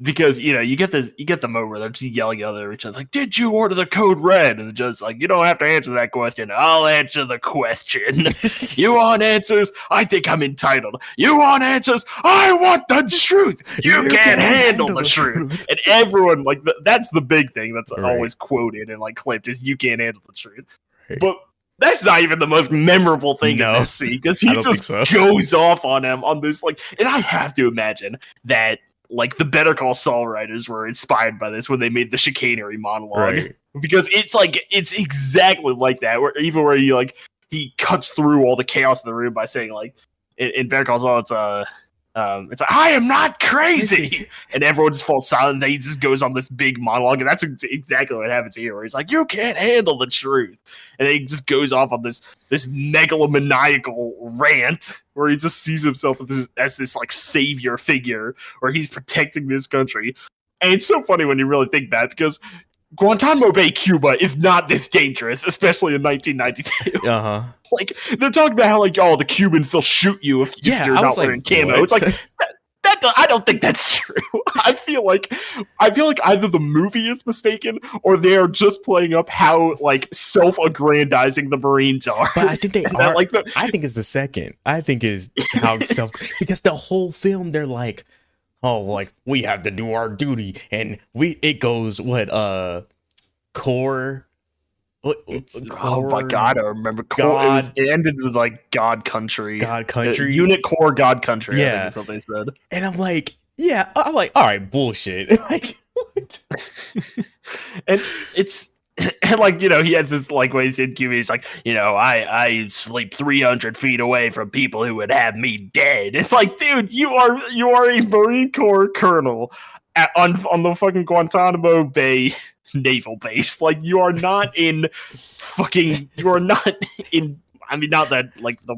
because you get the moment where they're just yelling at each other, like, did you order the code red? And the judge's like, you don't have to answer that question. I'll answer the question. You want answers? I think I'm entitled. You want answers? I want the truth. You can't handle the truth. And everyone, like, that's the big thing that's always quoted and like clipped is you can't handle the truth. Right. But that's not even the most memorable thing in this scene, because he just goes off on him on this, like, and I have to imagine that like the Better Call Saul writers were inspired by this when they made the chicanery monologue, because it's exactly like that. Where even where he cuts through all the chaos in the room by saying like in Better Call Saul, it's like, I am not crazy, and everyone just falls silent. And then he just goes on this big monologue, and that's exactly what happens here. Where he's like, "You can't handle the truth," and then he just goes off on this megalomaniacal rant where he just sees himself as this like savior figure, where he's protecting this country. And it's so funny when you really think that, because Guantanamo Bay, Cuba is not this dangerous, especially in 1992. Like, they're talking about how, like, the Cubans, they'll shoot you if you're not wearing camo. It's like, I don't think that's true. I feel like either the movie is mistaken or they're just playing up how, like, self-aggrandizing the Marines are. But I think they are. I think it's the second. I think is how because the whole film, they're like, oh, like, we have to do our duty, and it goes core. Oh my god, I remember core. It ended with like God Country. Unit Core God Country. Yeah, I think is what they said. And I'm like, all right, bullshit. Like, what? And it's. And like, he has this like way he's in Cuba. He's like, I sleep 300 feet away from people who would have me dead. It's like, dude, you are a Marine Corps colonel on the fucking Guantanamo Bay naval base. Like, you are not in. I mean, not that like the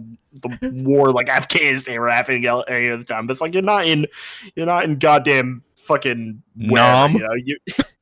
war like Afghanistan or happening any other time, but it's like you're not in goddamn fucking Nam.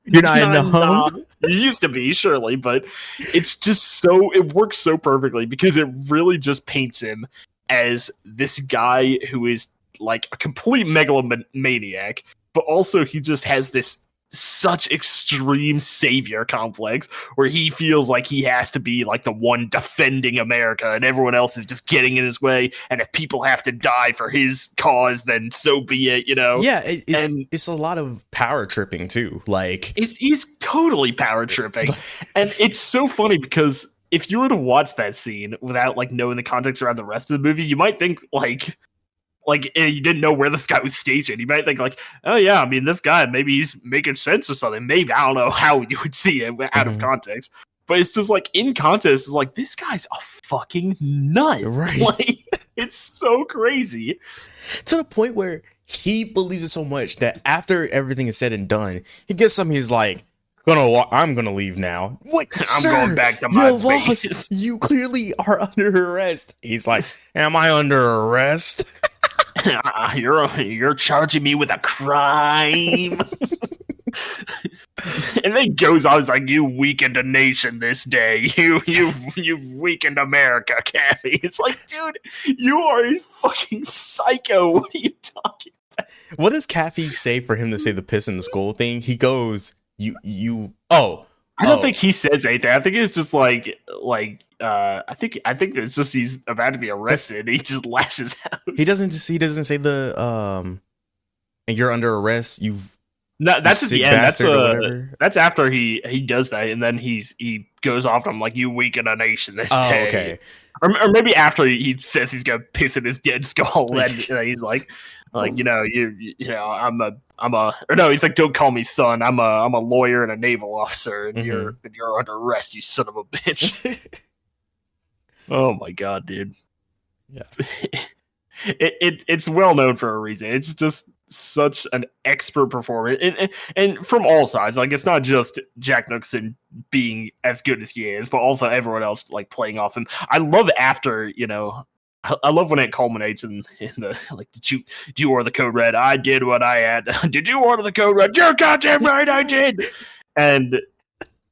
You're not in Nam. You used to be, surely, but it's just it works so perfectly because it really just paints him as this guy who is like a complete megalomaniac, but also he just has this such extreme savior complex where he feels like he has to be like the one defending America and everyone else is just getting in his way, and if people have to die for his cause, then so be it, Yeah, it's a lot of power tripping too. Like, he's totally power tripping. And it's so funny because if you were to watch that scene without like knowing the context around the rest of the movie, you might think like you didn't know where this guy was stationed. You might think like, oh yeah, I mean, this guy, maybe he's making sense or something. Maybe, I don't know how you would see it out of context. But it's just like, in context, it's like, this guy's a fucking nut. Right. Like, it's so crazy. To the point where he believes it so much that after everything is said and done, he gets something, he's like, I'm gonna leave now. What? I'm going back to my base. You clearly are under arrest. He's like, am I under arrest? You're charging me with a crime. And then goes on, it's like, you weakened a nation this day. You've weakened America, Kathy. It's like, dude, you are a fucking psycho. What are you talking about? What does Kathy say for him to say the piss in the skull thing? He goes, I don't think he says anything. I think it's just like I think it's just he's about to be arrested. He just lashes out. He doesn't say the and you're under arrest. That's at the end. That's after he does that, and then he goes off on like, you weaken a nation this day. Okay. Or maybe after he says he's gonna piss in his dead skull, and he's like, I'm a or no, he's like, don't call me son. I'm a lawyer and a naval officer, and you're under arrest, you son of a bitch. Oh my god, dude. Yeah. It's well known for a reason. It's just such an expert performance, and from all sides. Like, it's not just Jack Nicholson being as good as he is, but also everyone else like playing off him. I love after, you know, I love when it culminates in the like, did you order the code red? I did what I had. Did you order the code red? You're goddamn right, I did. And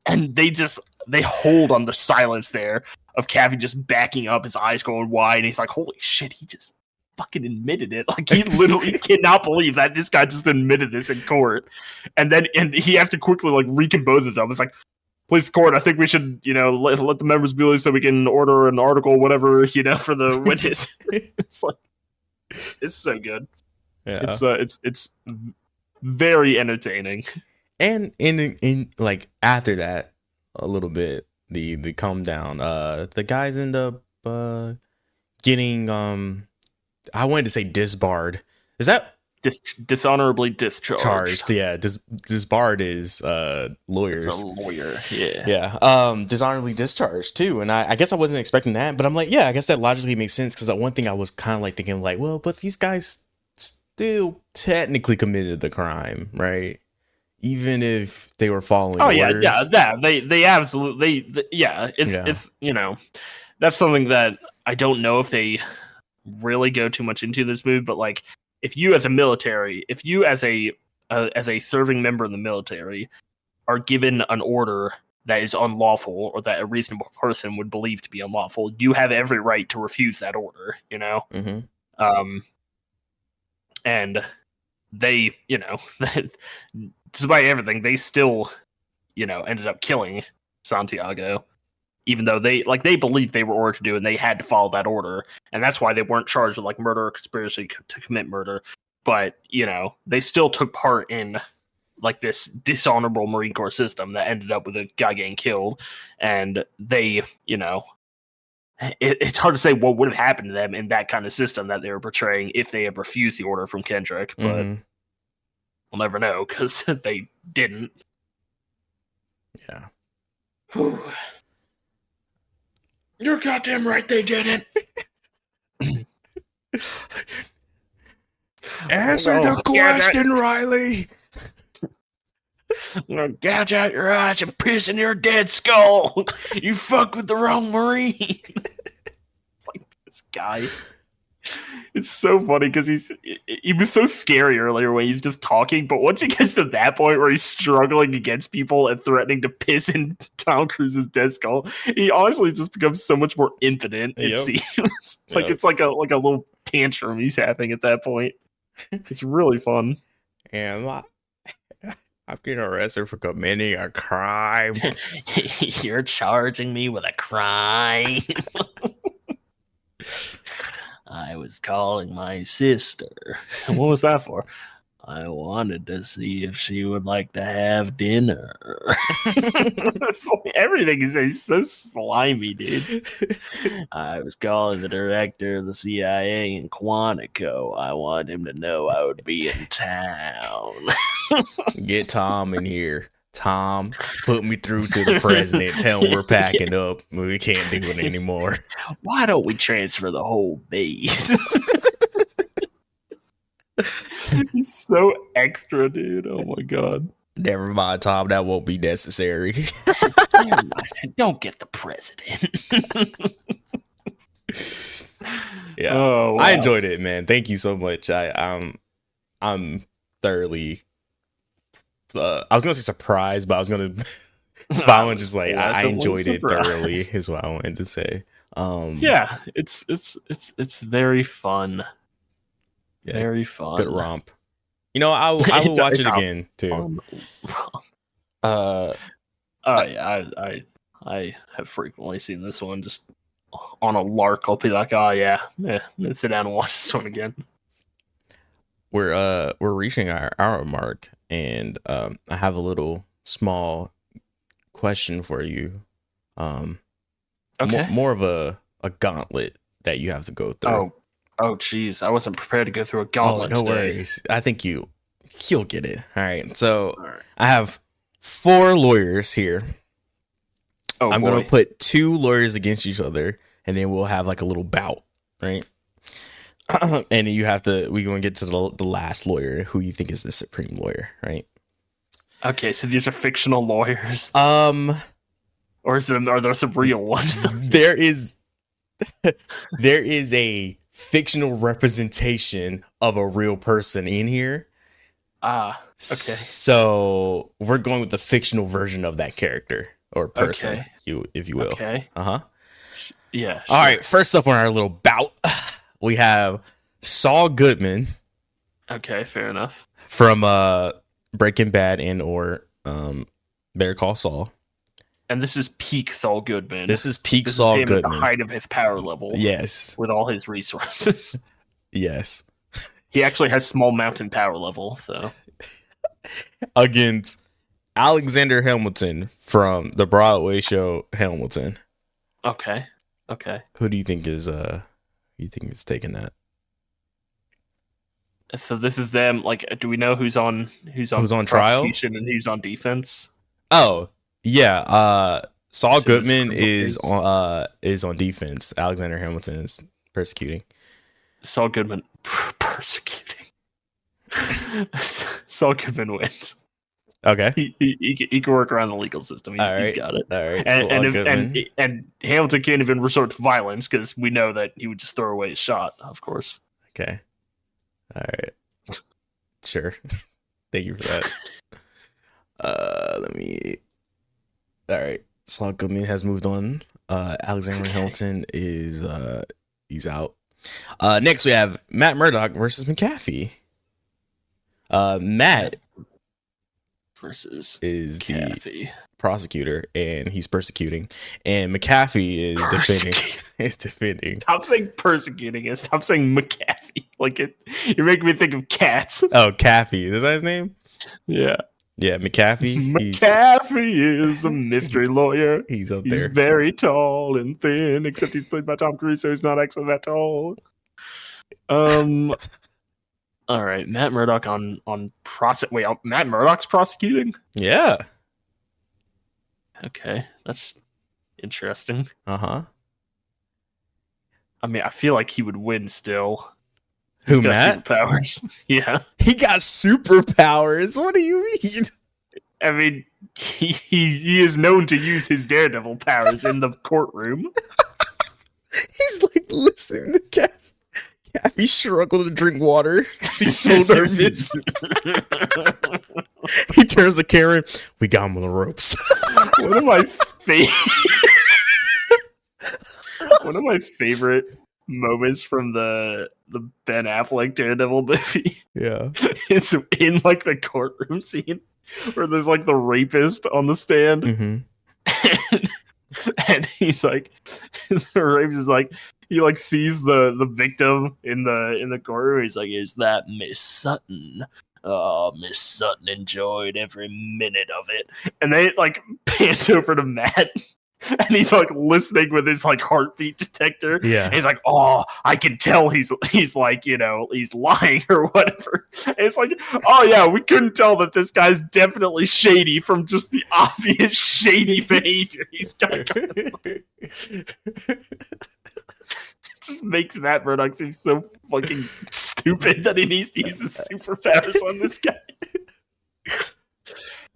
they hold on the silence there of Cavi just backing up, his eyes going wide, and he's like, holy shit, he just fucking admitted it. Like, he literally cannot believe that this guy just admitted this in court. And he has to quickly like recompose himself. It's like, please, court, I think we should, you know, let the members be released so we can order an article, whatever, you know, for the witness. It's like, it's so good. Yeah. It's very entertaining. And in like after that, a little bit, the calm down. The guys end up getting I wanted to say disbarred. Is that Dishonorably discharged? charged? Yeah, disbarred is lawyers. It's a lawyer. Yeah. Yeah. Dishonorably discharged too. And I guess I wasn't expecting that, but I'm like, yeah, I guess that logically makes sense, because one thing I was kind of like thinking like, well, but these guys still technically committed the crime, right? Even if they were following orders. Yeah, they absolutely, it's you know, that's something that I don't know if they really go too much into this movie, but like, if you as a serving member in the military are given an order that is unlawful, or that a reasonable person would believe to be unlawful, you have every right to refuse that order, you know? Mm-hmm. And they, you know, despite everything, they still, you know, ended up killing Santiago, even though they believed they were ordered to do, and they had to follow that order. And that's why they weren't charged with like murder or conspiracy to commit murder. But, you know, they still took part in like this dishonorable Marine Corps system that ended up with a guy getting killed. And they, you know, it's hard to say what would have happened to them in that kind of system that they were portraying if they had refused the order from Kendrick. But we'll never know, because they didn't. Yeah. You're goddamn right, they didn't. Answer the question, Riley. I'm gonna gouge out your eyes and piss in your dead skull. You fuck with the wrong Marine. It's like, this guy. It's so funny because he was so scary earlier when he's just talking, but once he gets to that point where he's struggling against people and threatening to piss in Tom Cruise's dead skull, he honestly just becomes so much more impotent. It seems like it's like a little tantrum he's having at that point. It's really fun. And I'm getting arrested for committing a crime. You're charging me with a crime. I was calling my sister. What was that for? I wanted to see if she would like to have dinner. Everything he says is so slimy, dude. I was calling the director of the CIA in Quantico. I want him to know I would be in town. Get Tom in here. Tom, put me through to the president. Tell him we're packing up. We can't do it anymore. Why don't we transfer the whole base? He's so extra, dude. Oh my god. Never mind, Tom. That won't be necessary. Don't get the president. Yeah. Oh, wow. I enjoyed it, man. Thank you so much. I'm thoroughly. I was gonna say surprised, but I was gonna. But I was just like, I enjoyed it thoroughly. Is what I wanted to say. Yeah, it's very fun. Yeah, very fun. Good romp. You know, I will watch it again too. Yeah, I have frequently seen this one just on a lark. I'll be like, oh yeah, let's sit down and watch this one again. We're reaching our hour mark, and I have a little small question for you. Okay. More of a gauntlet that you have to go through. Oh, geez, I wasn't prepared to go through a gauntlet. No worries. I think you'll get it. All right. So I have 4 lawyers here. Oh, I'm going to put 2 lawyers against each other, and then we'll have like a little bout, right? And you have to. We're going to get to the last lawyer, who you think is the supreme lawyer, right? Okay, so these are fictional lawyers, or are there some real ones? There is a fictional representation of a real person in here. Okay. So we're going with the fictional version of that character or person, if you will. Okay. Yeah. All right. First up on our little bout, we have Saul Goodman. Okay, fair enough. From Breaking Bad and/or Better Call Saul. And this is peak Saul Goodman. This is Saul Goodman. At the height of his power level. Yes. With all his resources. Yes. He actually has small mountain power level, so. Against Alexander Hamilton from the Broadway show Hamilton. Okay. Who do you think is taking that? So this is them. Like, do we know who's on trial and who's on defense? Oh yeah, Saul Goodman is on defense. Alexander Hamilton is persecuting. Saul Goodman persecuting. Saul Goodman wins. Okay, he can work around the legal system. He's got it. All right, and Hamilton can't even resort to violence because we know that he would just throw away his shot. Of course. Okay. All right. Sure. Thank you for that. All right. Saul Goodman has moved on. Alexander Hamilton is he's out. Next we have Matt Murdock versus McAfee. Matt versus is McAfee. the prosecutor and he's persecuting, and McAfee is defending. Stop saying persecuting and stop saying McAfee. Like you're making me think of cats. Oh, Caffey. Is that his name? Yeah. Yeah, McAfee. McAfee is a mystery lawyer. He's there. He's very tall and thin, except he's played by Tom Cruise, so he's not actually that tall. All right, Matt Murdock on Wait, Matt Murdock's prosecuting? Yeah. Okay, that's interesting. Uh-huh. I mean, I feel like he would win still. Who, He's got Matt? Superpowers. Yeah. He got superpowers. What do you mean? I mean, he is known to use his Daredevil powers in the courtroom. He's like listening to Caffey struggle to drink water. He's so nervous. He turns to Karen. We got him on the ropes. One of my favorite moments from the Ben Affleck Daredevil movie. Yeah. Is in like the courtroom scene where there's like the rapist on the stand. Mm-hmm. And he's like, the rapist is like, he like sees the victim in the courtroom. He's like, "Is that Miss Sutton? Oh, Miss Sutton enjoyed every minute of it." And they like pans over to Matt, and he's like listening with his like heartbeat detector. Yeah, and he's like, "Oh, I can tell he's like, you know, he's lying or whatever." And it's like, "Oh yeah, we couldn't tell that this guy's definitely shady from just the obvious shady behavior he's got." Just makes Matt Murdock seem so fucking stupid that he needs to use his superpowers on this guy.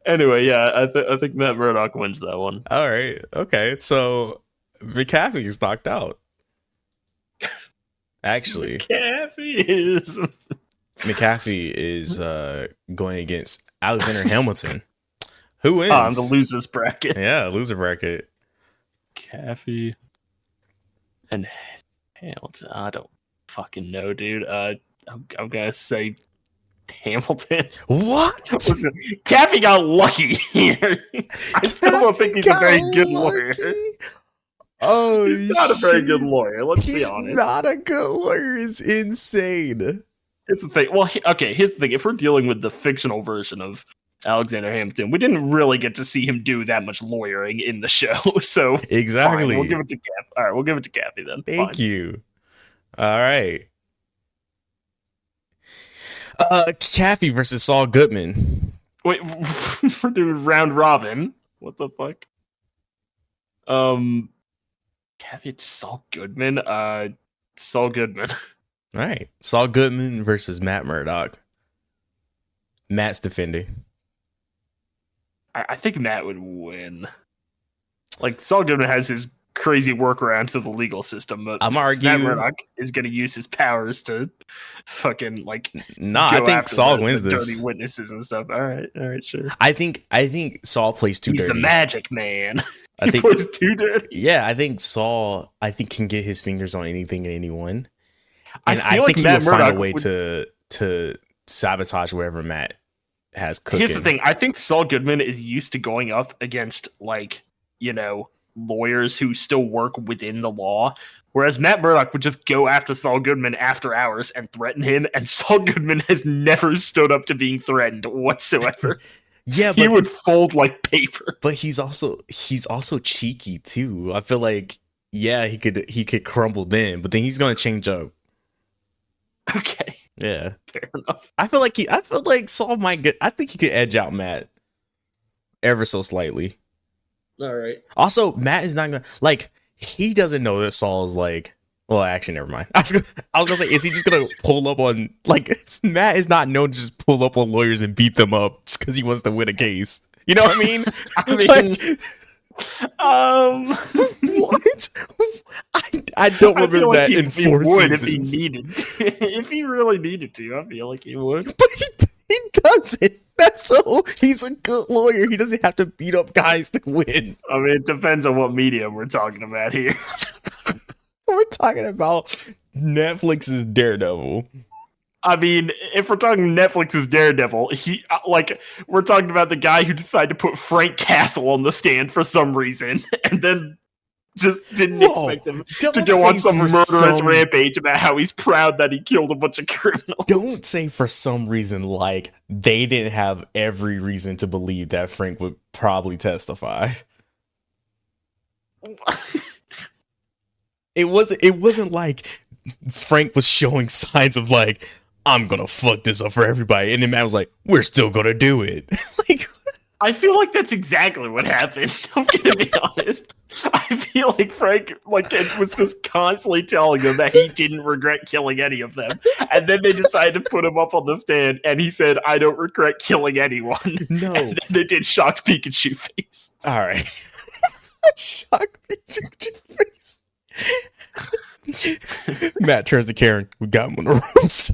Anyway, yeah, I think Matt Murdock wins that one. All right, okay. So McAfee is knocked out. Actually, McAfee is going against Alexander Hamilton. Who wins? On the losers bracket. Yeah, loser bracket. McAfee and Hamilton. I don't fucking know, dude. I'm gonna say Hamilton. What? Listen, Caffey got lucky here. I still don't think he's a very good lawyer. Oh, he's not a very good lawyer. Let's be honest. He's not a good lawyer. It's insane. Here's the thing. Well, okay. Here's the thing. If we're dealing with the fictional version of Alexander Hamilton, we didn't really get to see him do that much lawyering in the show. So exactly, fine, we'll give it to Caffey. All right, we'll give it to Caffey then. Thank you. All right. Caffey versus Saul Goodman. Wait, we're doing round robin. What the fuck? Caffey, Saul Goodman. Saul Goodman. All right. Saul Goodman versus Matt Murdock. Matt's defending. I think Matt would win. Like, Saul Goodman has his crazy workaround to the legal system, but I'm arguing. Matt Murdock is going to use his powers to fucking, like, Nah, I go think after Saul the wins this. dirty witnesses and stuff. All right, sure. I think Saul plays too He's dirty. the magic man. I He think plays too dirty. Yeah, I think Saul can get his fingers on anything and anyone. And I I feel think like he Matt would find a Murdock way would- to sabotage whatever Matt has cooking. Here's the thing. I think Saul Goodman is used to going up against, like, you know, lawyers who still work within the law. Whereas Matt Murdock would just go after Saul Goodman after hours and threaten him, and Saul Goodman has never stood up to being threatened whatsoever. Yeah, He but would fold like paper. but he's also cheeky too. I feel like he could crumble then, but then he's gonna change up. Okay, Yeah. fair enough. I feel like Saul might get I think he could edge out Matt ever so slightly. All right. Also, Matt is not gonna like he doesn't know that Saul's like well, actually never mind. I was gonna say, is he just gonna pull up on like Matt is not known to just pull up on lawyers and beat them up just because he wants to win a case. You know what I mean? I mean, What? I don't I feel remember like that he in 4 would seasons. if he needed to. If he really needed to, I feel like he would. But he doesn't. That's so he's a good lawyer. He doesn't have to beat up guys to win. I mean, it depends on what medium we're talking about here. We're talking about Netflix's Daredevil. I mean, if we're talking Netflix's Daredevil, we're talking about the guy who decided to put Frank Castle on the stand for some reason, and then just didn't Whoa, expect him don't to go on say some for murderous some- rampage about how he's proud that he killed a bunch of criminals. Don't say for some reason like they didn't have every reason to believe that Frank would probably testify. It wasn't like Frank was showing signs of like I'm gonna fuck this up for everybody, and then Matt was like, "We're still gonna do it." Like, I feel like that's exactly what happened. I'm gonna be honest. I feel like Frank was just constantly telling them that he didn't regret killing any of them, and then they decided to put him up on the stand, and he said, "I don't regret killing anyone." no. And then they did shocked Pikachu face. All right. Shock Pikachu face. Matt turns to Karen. We got him on the ropes.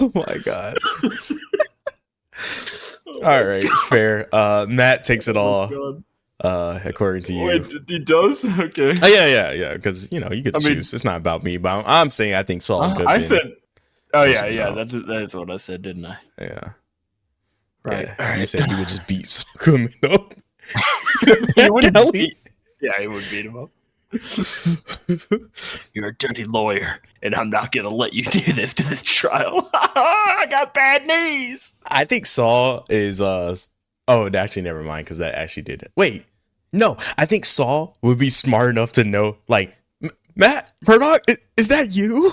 Oh my god. All right, fair. Matt takes it all. According to you. Wait, he does? Okay. Oh, yeah. Because you get to I mean- choose. It's not about me, but I'm saying I think Saul Goodman. I said. Oh yeah, Doesn't yeah. know. That's what I said, didn't I? yeah. Right. Yeah. All right. You said he would just beat Saul Goodman up. He wouldn't Kelly. beat- Yeah, he would beat him up. You're a dirty lawyer, and I'm not gonna let you do this to this trial. I got bad knees. I think Saul is oh, actually never mind, because that actually did it. Wait, no, I think Saul would be smart enough to know, like, Matt Murdock, is that you?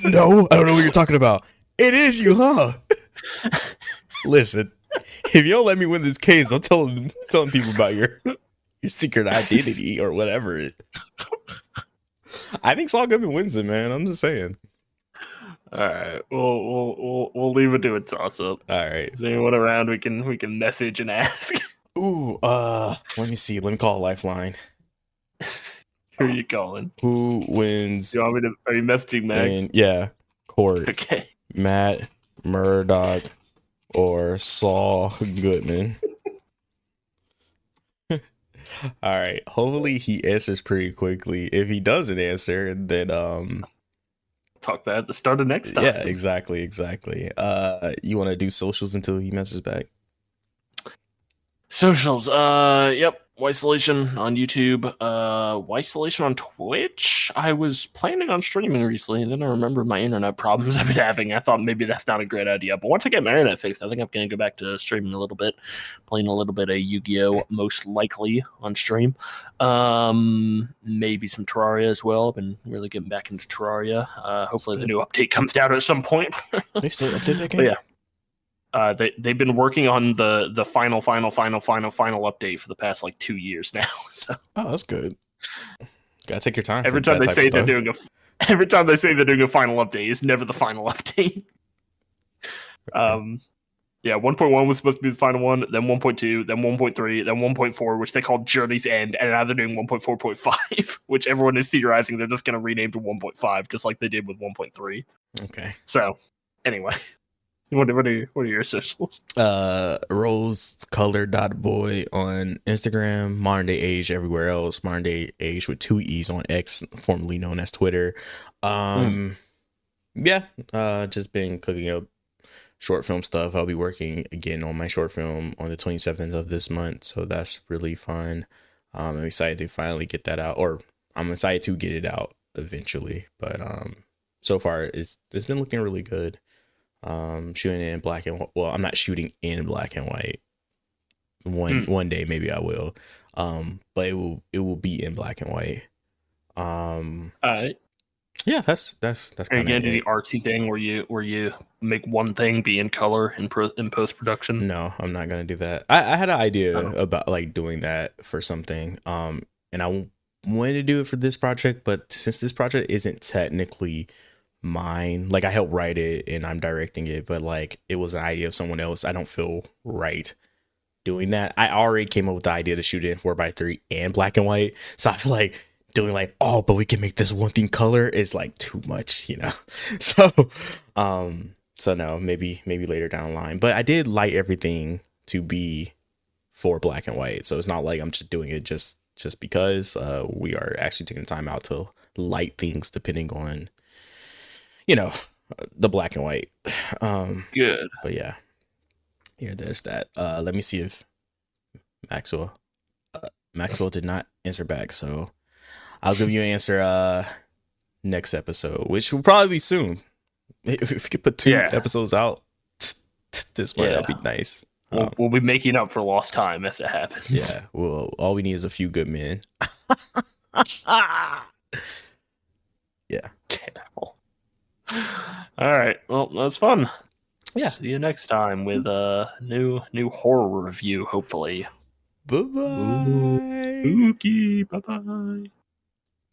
No, I don't know what you're talking about. It is you, huh? Listen, if you don't let me win this case, I'm telling people about your secret identity or whatever. I think Saul Goodman wins it, man. I'm just saying. All right, we'll leave it to a toss up. All right. Is anyone around we can message and ask? Ooh, let me see. Let me call a lifeline. Who are you calling? Who wins? Do you want me to? Are you messaging Max? Yeah, court. Okay. Matt Murdock or Saul Goodman. All right. Hopefully he answers pretty quickly. If he doesn't answer, then Talk about it at the start of next time. yeah, exactly. You want to do socials until he messages back? Socials. Yep. Isolation on YouTube. Isolation on Twitch. I was planning on streaming recently, and then I remembered my internet problems I've been having. I thought maybe that's not a great idea, but once I get my internet fixed, I think I'm gonna go back to streaming a little bit, playing a little bit of Yu-Gi-Oh! Most likely on stream. Maybe some Terraria as well. I've been really getting back into Terraria. Hopefully the new update comes out at some point. They still update that game? But yeah. They've been working on the final update for the past like 2 years now. So Oh, that's good. Gotta take your time. every for time that they type say of they're stuff. doing every time they say they're doing a final update, it's never the final update. Yeah, 1.1 was supposed to be the final one, then 1.2, then 1.3, then 1.4, which they called Journey's End, and now they're doing 1.4.5, which everyone is theorizing they're just going to rename to 1.5, just like they did with 1.3. Okay. So, anyway, what are your socials? Rose-colored.boy on Instagram, Modern Day Age everywhere else, Modern Day Age with 2 E's on X, formerly known as Twitter. Yeah, just been cooking up short film stuff. I'll be working again on my short film on the 27th of this month, so that's really fun. I'm excited to finally get that out, or I'm excited to get it out eventually. But so far it's been looking really good. Shooting in black and well, I'm not shooting in black and white. One day maybe I will, but it will be in black and white. Yeah, that's Are you kind gonna of do the it. artsy thing where you make one thing be in color in post production? No, I'm not gonna do that. I had an idea Oh. about like doing that for something, and wanted to do it for this project, but since this project isn't technically mine, like I helped write it and I'm directing it, but like it was an idea of someone else. I don't feel right doing that. I already came up with the idea to shoot it in 4:3 and black and white, so I feel like doing like, oh, but we can make this one thing color is like too much, you know. So no, maybe later down the line. But I did light everything to be for black and white, so it's not like I'm just doing it just because. We are actually taking time out to light things depending on, you know, the black and white. Good. But yeah, here there's that. Let me see if Maxwell did not answer back, so I'll give you an answer next episode, which will probably be soon. If we could put 2 episodes out this month, that'd be nice. We'll be making up for lost time if it happens. Yeah, well, all we need is a few good men. Yeah. Terrible. All right. Well, that's fun. Yeah. See you next time with a new horror review, hopefully. Bye-bye. Spooky. Bye-bye.